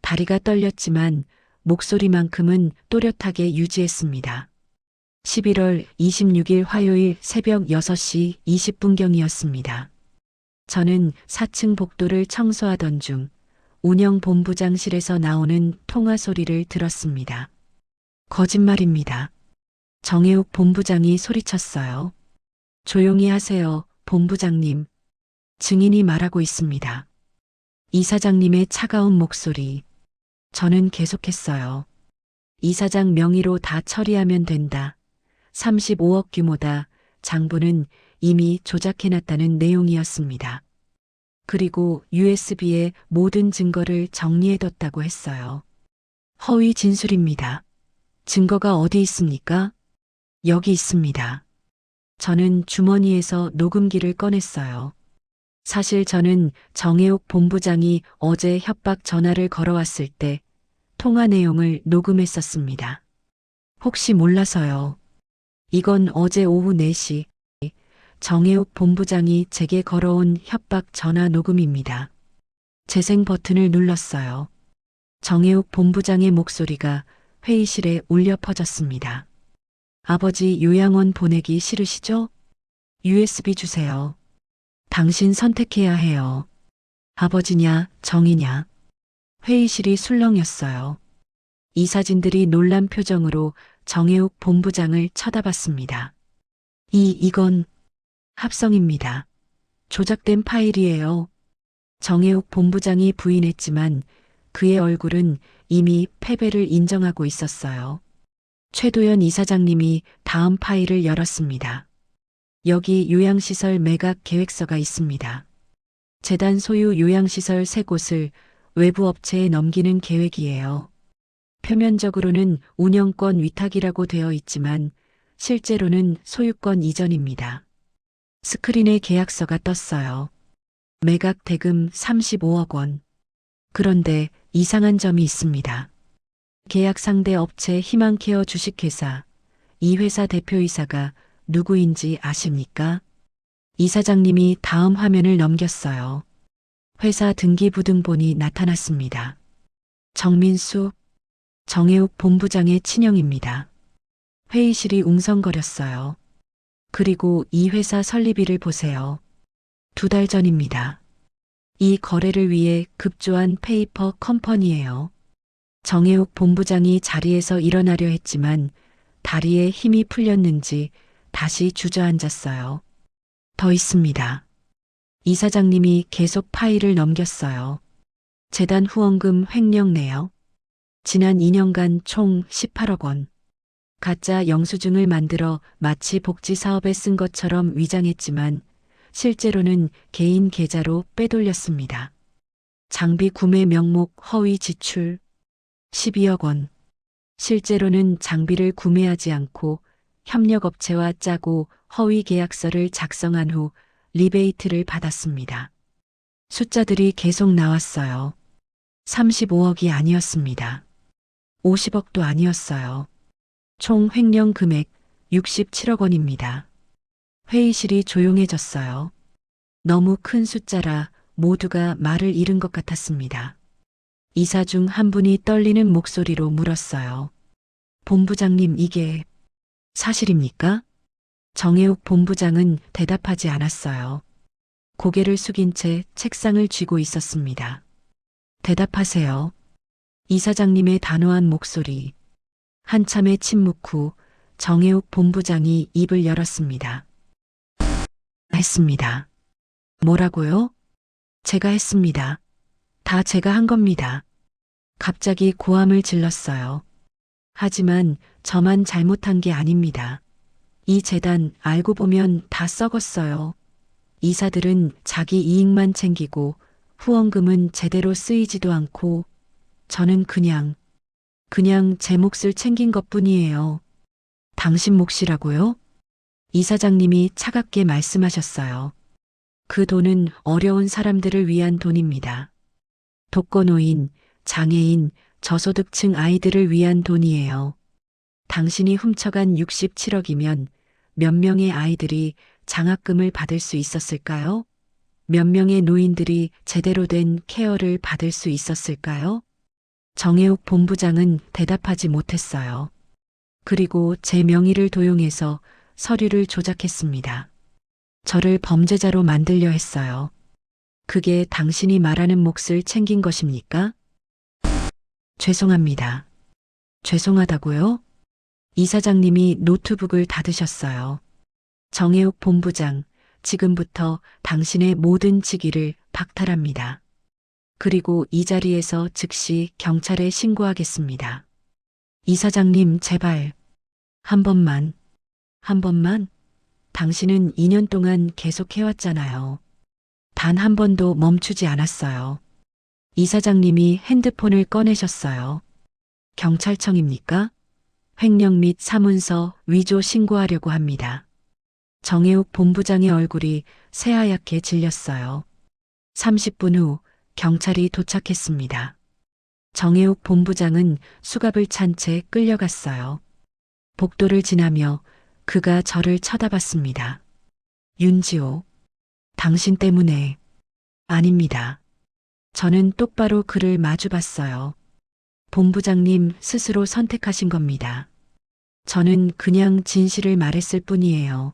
다리가 떨렸지만 목소리만큼은 또렷하게 유지했습니다. 11월 26일 화요일 새벽 6시 20분경이었습니다. 저는 4층 복도를 청소하던 중 운영본부장실에서 나오는 통화 소리를 들었습니다. 거짓말입니다. 정혜욱 본부장이 소리쳤어요. 조용히 하세요, 본부장님. 증인이 말하고 있습니다. 이사장님의 차가운 목소리. 저는 계속했어요. 이사장 명의로 다 처리하면 된다. 35억 규모다. 장부는 이미 조작해놨다는 내용이었습니다. 그리고 USB에 모든 증거를 정리해뒀다고 했어요. 허위 진술입니다. 증거가 어디 있습니까? 여기 있습니다. 저는 주머니에서 녹음기를 꺼냈어요. 사실 저는 정혜옥 본부장이 어제 협박 전화를 걸어왔을 때 통화 내용을 녹음했었습니다. 혹시 몰라서요. 이건 어제 오후 4시 정혜옥 본부장이 제게 걸어온 협박 전화 녹음입니다. 재생 버튼을 눌렀어요. 정혜옥 본부장의 목소리가 회의실에 울려 퍼졌습니다. 아버지 요양원 보내기 싫으시죠? USB 주세요. 당신 선택해야 해요. 아버지냐, 정이냐. 회의실이 술렁였어요. 이 사진들이 놀란 표정으로 정혜욱 본부장을 쳐다봤습니다. 이건 합성입니다. 조작된 파일이에요. 정혜욱 본부장이 부인했지만 그의 얼굴은 이미 패배를 인정하고 있었어요. 최도연 이사장님이 다음 파일을 열었습니다. 여기 요양시설 매각 계획서가 있습니다. 재단 소유 요양시설 3곳을 외부 업체에 넘기는 계획이에요. 표면적으로는 운영권 위탁이라고 되어 있지만 실제로는 소유권 이전입니다. 스크린에 계약서가 떴어요. 매각 대금 35억 원. 그런데 이상한 점이 있습니다. 계약 상대 업체 희망케어 주식회사, 이 회사 대표이사가 누구인지 아십니까? 이사장님이 다음 화면을 넘겼어요. 회사 등기부등본이 나타났습니다. 정민수, 정혜욱 본부장의 친형입니다. 회의실이 웅성거렸어요. 그리고 이 회사 설립일을 보세요. 2달 전입니다. 이 거래를 위해 급조한 페이퍼 컴퍼니예요. 정혜욱 본부장이 자리에서 일어나려 했지만 다리에 힘이 풀렸는지 다시 주저앉았어요. 더 있습니다. 이사장님이 계속 파일을 넘겼어요. 재단 후원금 횡령 내역. 지난 2년간 총 18억 원. 가짜 영수증을 만들어 마치 복지 사업에 쓴 것처럼 위장했지만 실제로는 개인 계좌로 빼돌렸습니다. 장비 구매 명목 허위 지출 12억 원. 실제로는 장비를 구매하지 않고 협력업체와 짜고 허위 계약서를 작성한 후 리베이트를 받았습니다. 숫자들이 계속 나왔어요. 35억이 아니었습니다. 50억도 아니었어요. 총 횡령 금액 67억 원입니다. 회의실이 조용해졌어요. 너무 큰 숫자라 모두가 말을 잃은 것 같았습니다. 이사 중 한 분이 떨리는 목소리로 물었어요. 본부장님, 이게 사실입니까? 정혜욱 본부장은 대답하지 않았어요. 고개를 숙인 채 책상을 쥐고 있었습니다. 대답하세요. 이사장님의 단호한 목소리. 한참의 침묵 후 정혜욱 본부장이 입을 열었습니다. 했습니다. 뭐라고요? 제가 했습니다. 다 제가 한 겁니다. 갑자기 고함을 질렀어요. 하지만 저만 잘못한 게 아닙니다. 이 재단 알고 보면 다 썩었어요. 이사들은 자기 이익만 챙기고 후원금은 제대로 쓰이지도 않고 저는 그냥 제 몫을 챙긴 것뿐이에요. 당신 몫이라고요? 이사장님이 차갑게 말씀하셨어요. 그 돈은 어려운 사람들을 위한 돈입니다. 독거노인, 장애인, 저소득층 아이들을 위한 돈이에요. 당신이 훔쳐간 67억이면 몇 명의 아이들이 장학금을 받을 수 있었을까요? 몇 명의 노인들이 제대로 된 케어를 받을 수 있었을까요? 정혜욱 본부장은 대답하지 못했어요. 그리고 제 명의를 도용해서 서류를 조작했습니다. 저를 범죄자로 만들려 했어요. 그게 당신이 말하는 몫을 챙긴 것입니까? 죄송합니다. 죄송하다고요? 이사장님이 노트북을 닫으셨어요. 정혜욱 본부장, 지금부터 당신의 모든 직위를 박탈합니다. 그리고 이 자리에서 즉시 경찰에 신고하겠습니다. 이사장님, 제발. 한 번만. 당신은 2년 동안 계속 해왔잖아요. 단 한 번도 멈추지 않았어요. 이사장님이 핸드폰을 꺼내셨어요. 경찰청입니까? 횡령 및 사문서 위조 신고하려고 합니다. 정혜욱 본부장의 얼굴이 새하얗게 질렸어요. 30분 후 경찰이 도착했습니다. 정혜욱 본부장은 수갑을 찬 채 끌려갔어요. 복도를 지나며 그가 저를 쳐다봤습니다. 윤지호, 당신 때문에. 아닙니다. 저는 똑바로 그를 마주봤어요. 본부장님 스스로 선택하신 겁니다. 저는 그냥 진실을 말했을 뿐이에요.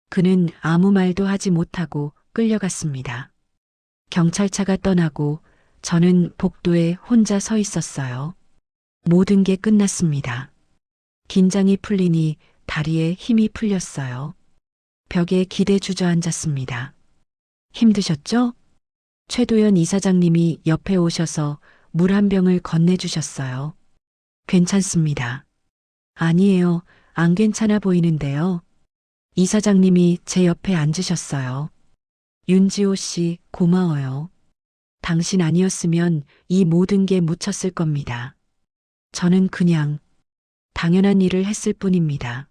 그는 아무 말도 하지 못하고 끌려갔습니다. 경찰차가 떠나고 저는 복도에 혼자 서 있었어요. 모든 게 끝났습니다. 긴장이 풀리니 다리에 힘이 풀렸어요. 벽에 기대 주저앉았습니다. 힘드셨죠? 최도연 이사장님이 옆에 오셔서 물 한 병을 건네주셨어요. 괜찮습니다. 아니에요. 안 괜찮아 보이는데요. 이사장님이 제 옆에 앉으셨어요. 윤지호 씨, 고마워요. 당신 아니었으면 이 모든 게 묻혔을 겁니다. 저는 그냥 당연한 일을 했을 뿐입니다.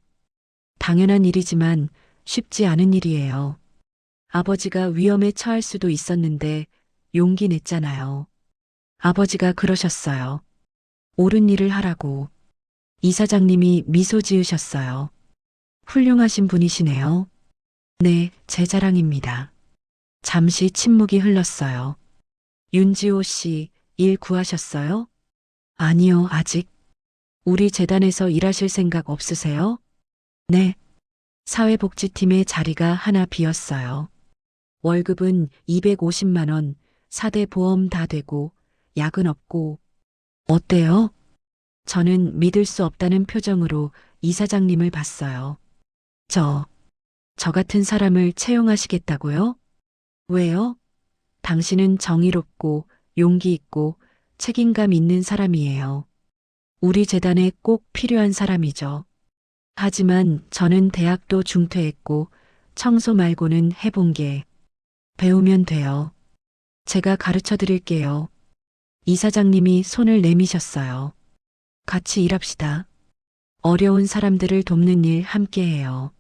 당연한 일이지만 쉽지 않은 일이에요. 아버지가 위험에 처할 수도 있었는데 용기 냈잖아요. 아버지가 그러셨어요. 옳은 일을 하라고. 이사장님이 미소 지으셨어요. 훌륭하신 분이시네요. 네, 제 자랑입니다. 잠시 침묵이 흘렀어요. 윤지호 씨, 일 구하셨어요? 아니요, 아직. 우리 재단에서 일하실 생각 없으세요? 네. 사회복지팀의 자리가 하나 비었어요. 월급은 250만 원, 4대 보험 다 되고, 약은 없고. 어때요? 저는 믿을 수 없다는 표정으로 이사장님을 봤어요. 저 같은 사람을 채용하시겠다고요? 왜요? 당신은 정의롭고 용기 있고 책임감 있는 사람이에요. 우리 재단에 꼭 필요한 사람이죠. 하지만 저는 대학도 중퇴했고 청소 말고는 해본 게 배우면 돼요. 제가 가르쳐 드릴게요. 이사장님이 손을 내미셨어요. 같이 일합시다. 어려운 사람들을 돕는 일 함께해요.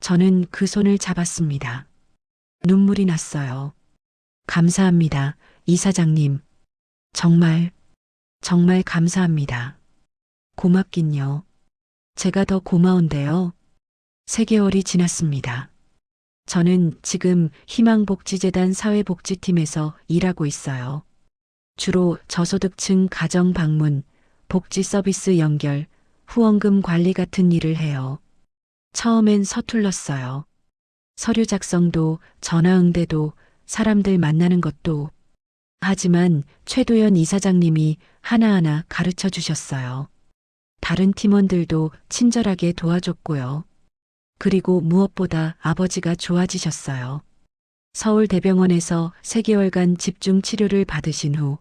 저는 그 손을 잡았습니다. 눈물이 났어요. 감사합니다, 이사장님. 정말, 정말 감사합니다. 고맙긴요. 제가 더 고마운데요. 3개월이 지났습니다. 저는 지금 희망복지재단 사회복지팀에서 일하고 있어요. 주로 저소득층 가정 방문, 복지 서비스 연결, 후원금 관리 같은 일을 해요. 처음엔 서툴렀어요. 서류 작성도 전화 응대도 사람들 만나는 것도. 하지만 최도연 이사장님이 하나하나 가르쳐 주셨어요. 다른 팀원들도 친절하게 도와줬고요. 그리고 무엇보다 아버지가 좋아지셨어요. 서울대병원에서 3개월간 집중 치료를 받으신 후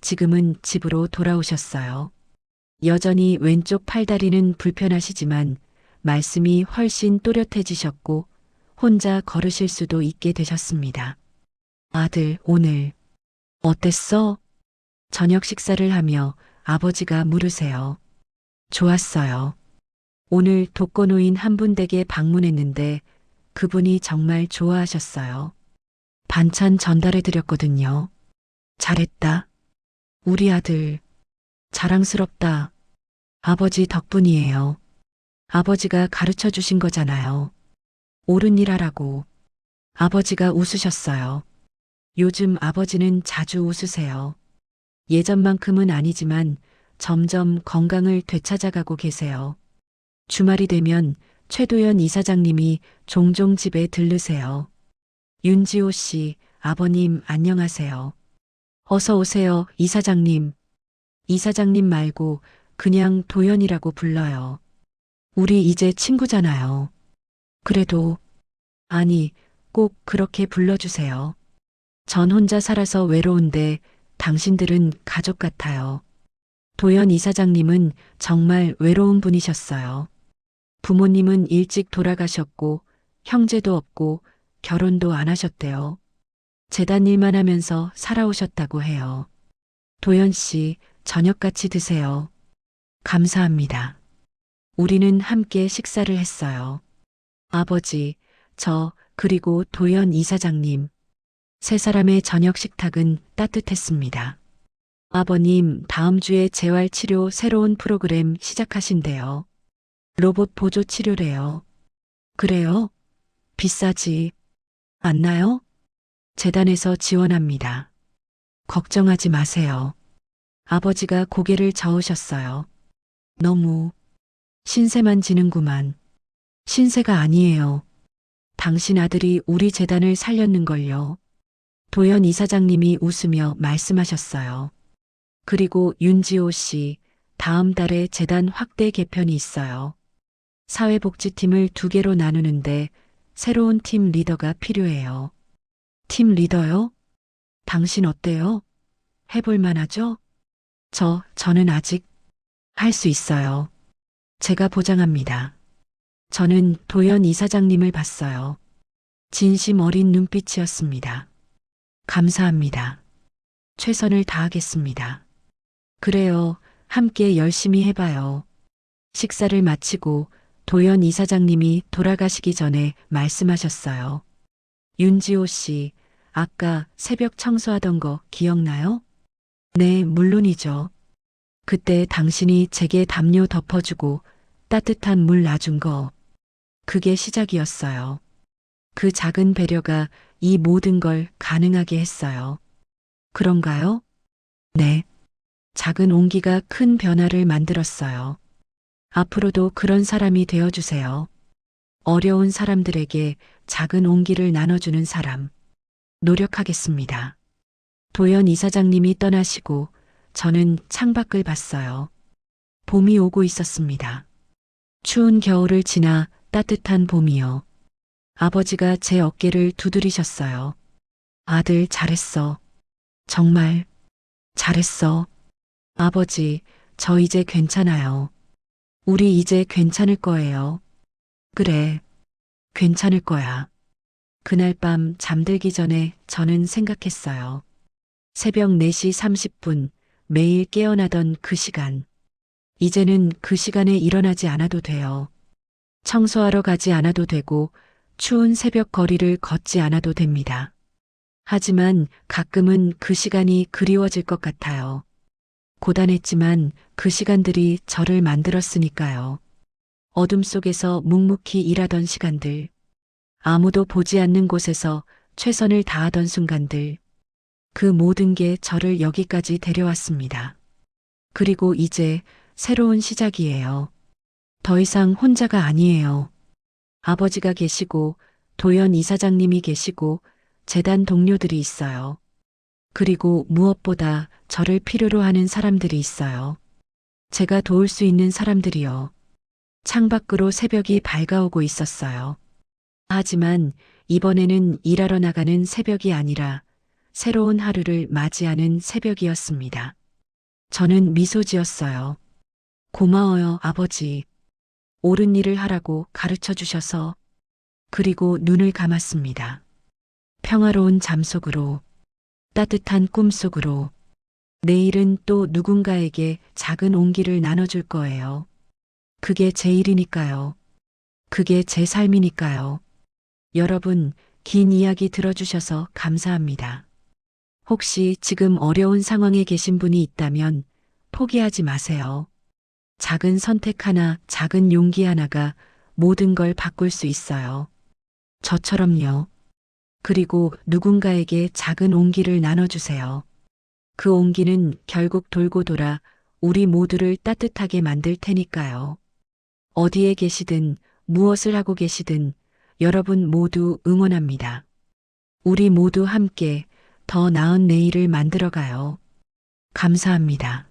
지금은 집으로 돌아오셨어요. 여전히 왼쪽 팔다리는 불편하시지만 말씀이 훨씬 또렷해지셨고 혼자 걸으실 수도 있게 되셨습니다. 아들, 오늘 어땠어? 저녁 식사를 하며 아버지가 물으세요. 좋았어요. 오늘 독거노인 한 분 댁에 방문했는데 그분이 정말 좋아하셨어요. 반찬 전달해 드렸거든요. 잘했다. 우리 아들. 자랑스럽다. 아버지 덕분이에요. 아버지가 가르쳐 주신 거잖아요. 옳은 일 하라고. 아버지가 웃으셨어요. 요즘 아버지는 자주 웃으세요. 예전만큼은 아니지만 점점 건강을 되찾아가고 계세요. 주말이 되면 최도연 이사장님이 종종 집에 들르세요. 윤지호 씨, 아버님 안녕하세요. 어서 오세요, 이사장님. 이사장님 말고 그냥 도연이라고 불러요. 우리 이제 친구잖아요. 그래도, 아니, 꼭 그렇게 불러주세요. 전 혼자 살아서 외로운데 당신들은 가족 같아요. 도연 이사장님은 정말 외로운 분이셨어요. 부모님은 일찍 돌아가셨고 형제도 없고 결혼도 안 하셨대요. 재단 일만 하면서 살아오셨다고 해요. 도연 씨, 저녁 같이 드세요. 감사합니다. 우리는 함께 식사를 했어요. 아버지, 그리고 도연 이사장님. 세 사람의 저녁 식탁은 따뜻했습니다. 아버님, 다음 주에 재활치료 새로운 프로그램 시작하신대요. 로봇 보조 치료래요. 그래요? 비싸지 않나요? 재단에서 지원합니다. 걱정하지 마세요. 아버지가 고개를 저으셨어요. 너무 신세만 지는구만. 신세가 아니에요. 당신 아들이 우리 재단을 살렸는걸요. 도연 이사장님이 웃으며 말씀하셨어요. 그리고 윤지호 씨, 다음 달에 재단 확대 개편이 있어요. 사회복지팀을 2개로 나누는데 새로운 팀 리더가 필요해요. 팀 리더요? 당신 어때요? 해볼 만하죠? 저는 아직 할 수 있어요. 제가 보장합니다. 저는 도연 이사장님을 봤어요. 진심 어린 눈빛이었습니다. 감사합니다. 최선을 다하겠습니다. 그래요. 함께 열심히 해봐요. 식사를 마치고 도연 이사장님이 돌아가시기 전에 말씀하셨어요. 윤지호 씨, 아까 새벽 청소하던 거 기억나요? 네, 물론이죠. 그때 당신이 제게 담요 덮어주고 따뜻한 물 놔준 거. 그게 시작이었어요. 그 작은 배려가 이 모든 걸 가능하게 했어요. 그런가요? 네. 작은 온기가 큰 변화를 만들었어요. 앞으로도 그런 사람이 되어주세요. 어려운 사람들에게 작은 온기를 나눠주는 사람. 노력하겠습니다. 도연 이사장님이 떠나시고 저는 창밖을 봤어요. 봄이 오고 있었습니다. 추운 겨울을 지나 따뜻한 봄이요. 아버지가 제 어깨를 두드리셨어요. 아들 잘했어. 정말 잘했어. 아버지, 저 이제 괜찮아요. 우리 이제 괜찮을 거예요. 그래, 괜찮을 거야. 그날 밤 잠들기 전에 저는 생각했어요. 새벽 4시 30분, 매일 깨어나던 그 시간. 이제는 그 시간에 일어나지 않아도 돼요. 청소하러 가지 않아도 되고, 추운 새벽 거리를 걷지 않아도 됩니다. 하지만 가끔은 그 시간이 그리워질 것 같아요. 고단했지만 그 시간들이 저를 만들었으니까요. 어둠 속에서 묵묵히 일하던 시간들, 아무도 보지 않는 곳에서 최선을 다하던 순간들, 그 모든 게 저를 여기까지 데려왔습니다. 그리고 이제 새로운 시작이에요. 더 이상 혼자가 아니에요. 아버지가 계시고, 도연 이사장님이 계시고, 재단 동료들이 있어요. 그리고 무엇보다 저를 필요로 하는 사람들이 있어요. 제가 도울 수 있는 사람들이요. 창밖으로 새벽이 밝아오고 있었어요. 하지만 이번에는 일하러 나가는 새벽이 아니라 새로운 하루를 맞이하는 새벽이었습니다. 저는 미소 지었어요. 고마워요, 아버지. 옳은 일을 하라고 가르쳐 주셔서. 그리고 눈을 감았습니다. 평화로운 잠 속으로, 따뜻한 꿈 속으로. 내일은 또 누군가에게 작은 온기를 나눠줄 거예요. 그게 제 일이니까요. 그게 제 삶이니까요. 여러분, 긴 이야기 들어주셔서 감사합니다. 혹시 지금 어려운 상황에 계신 분이 있다면 포기하지 마세요. 작은 선택 하나, 작은 용기 하나가 모든 걸 바꿀 수 있어요. 저처럼요. 그리고 누군가에게 작은 온기를 나눠주세요. 그 온기는 결국 돌고 돌아 우리 모두를 따뜻하게 만들 테니까요. 어디에 계시든 무엇을 하고 계시든 여러분 모두 응원합니다. 우리 모두 함께 더 나은 내일을 만들어가요. 감사합니다.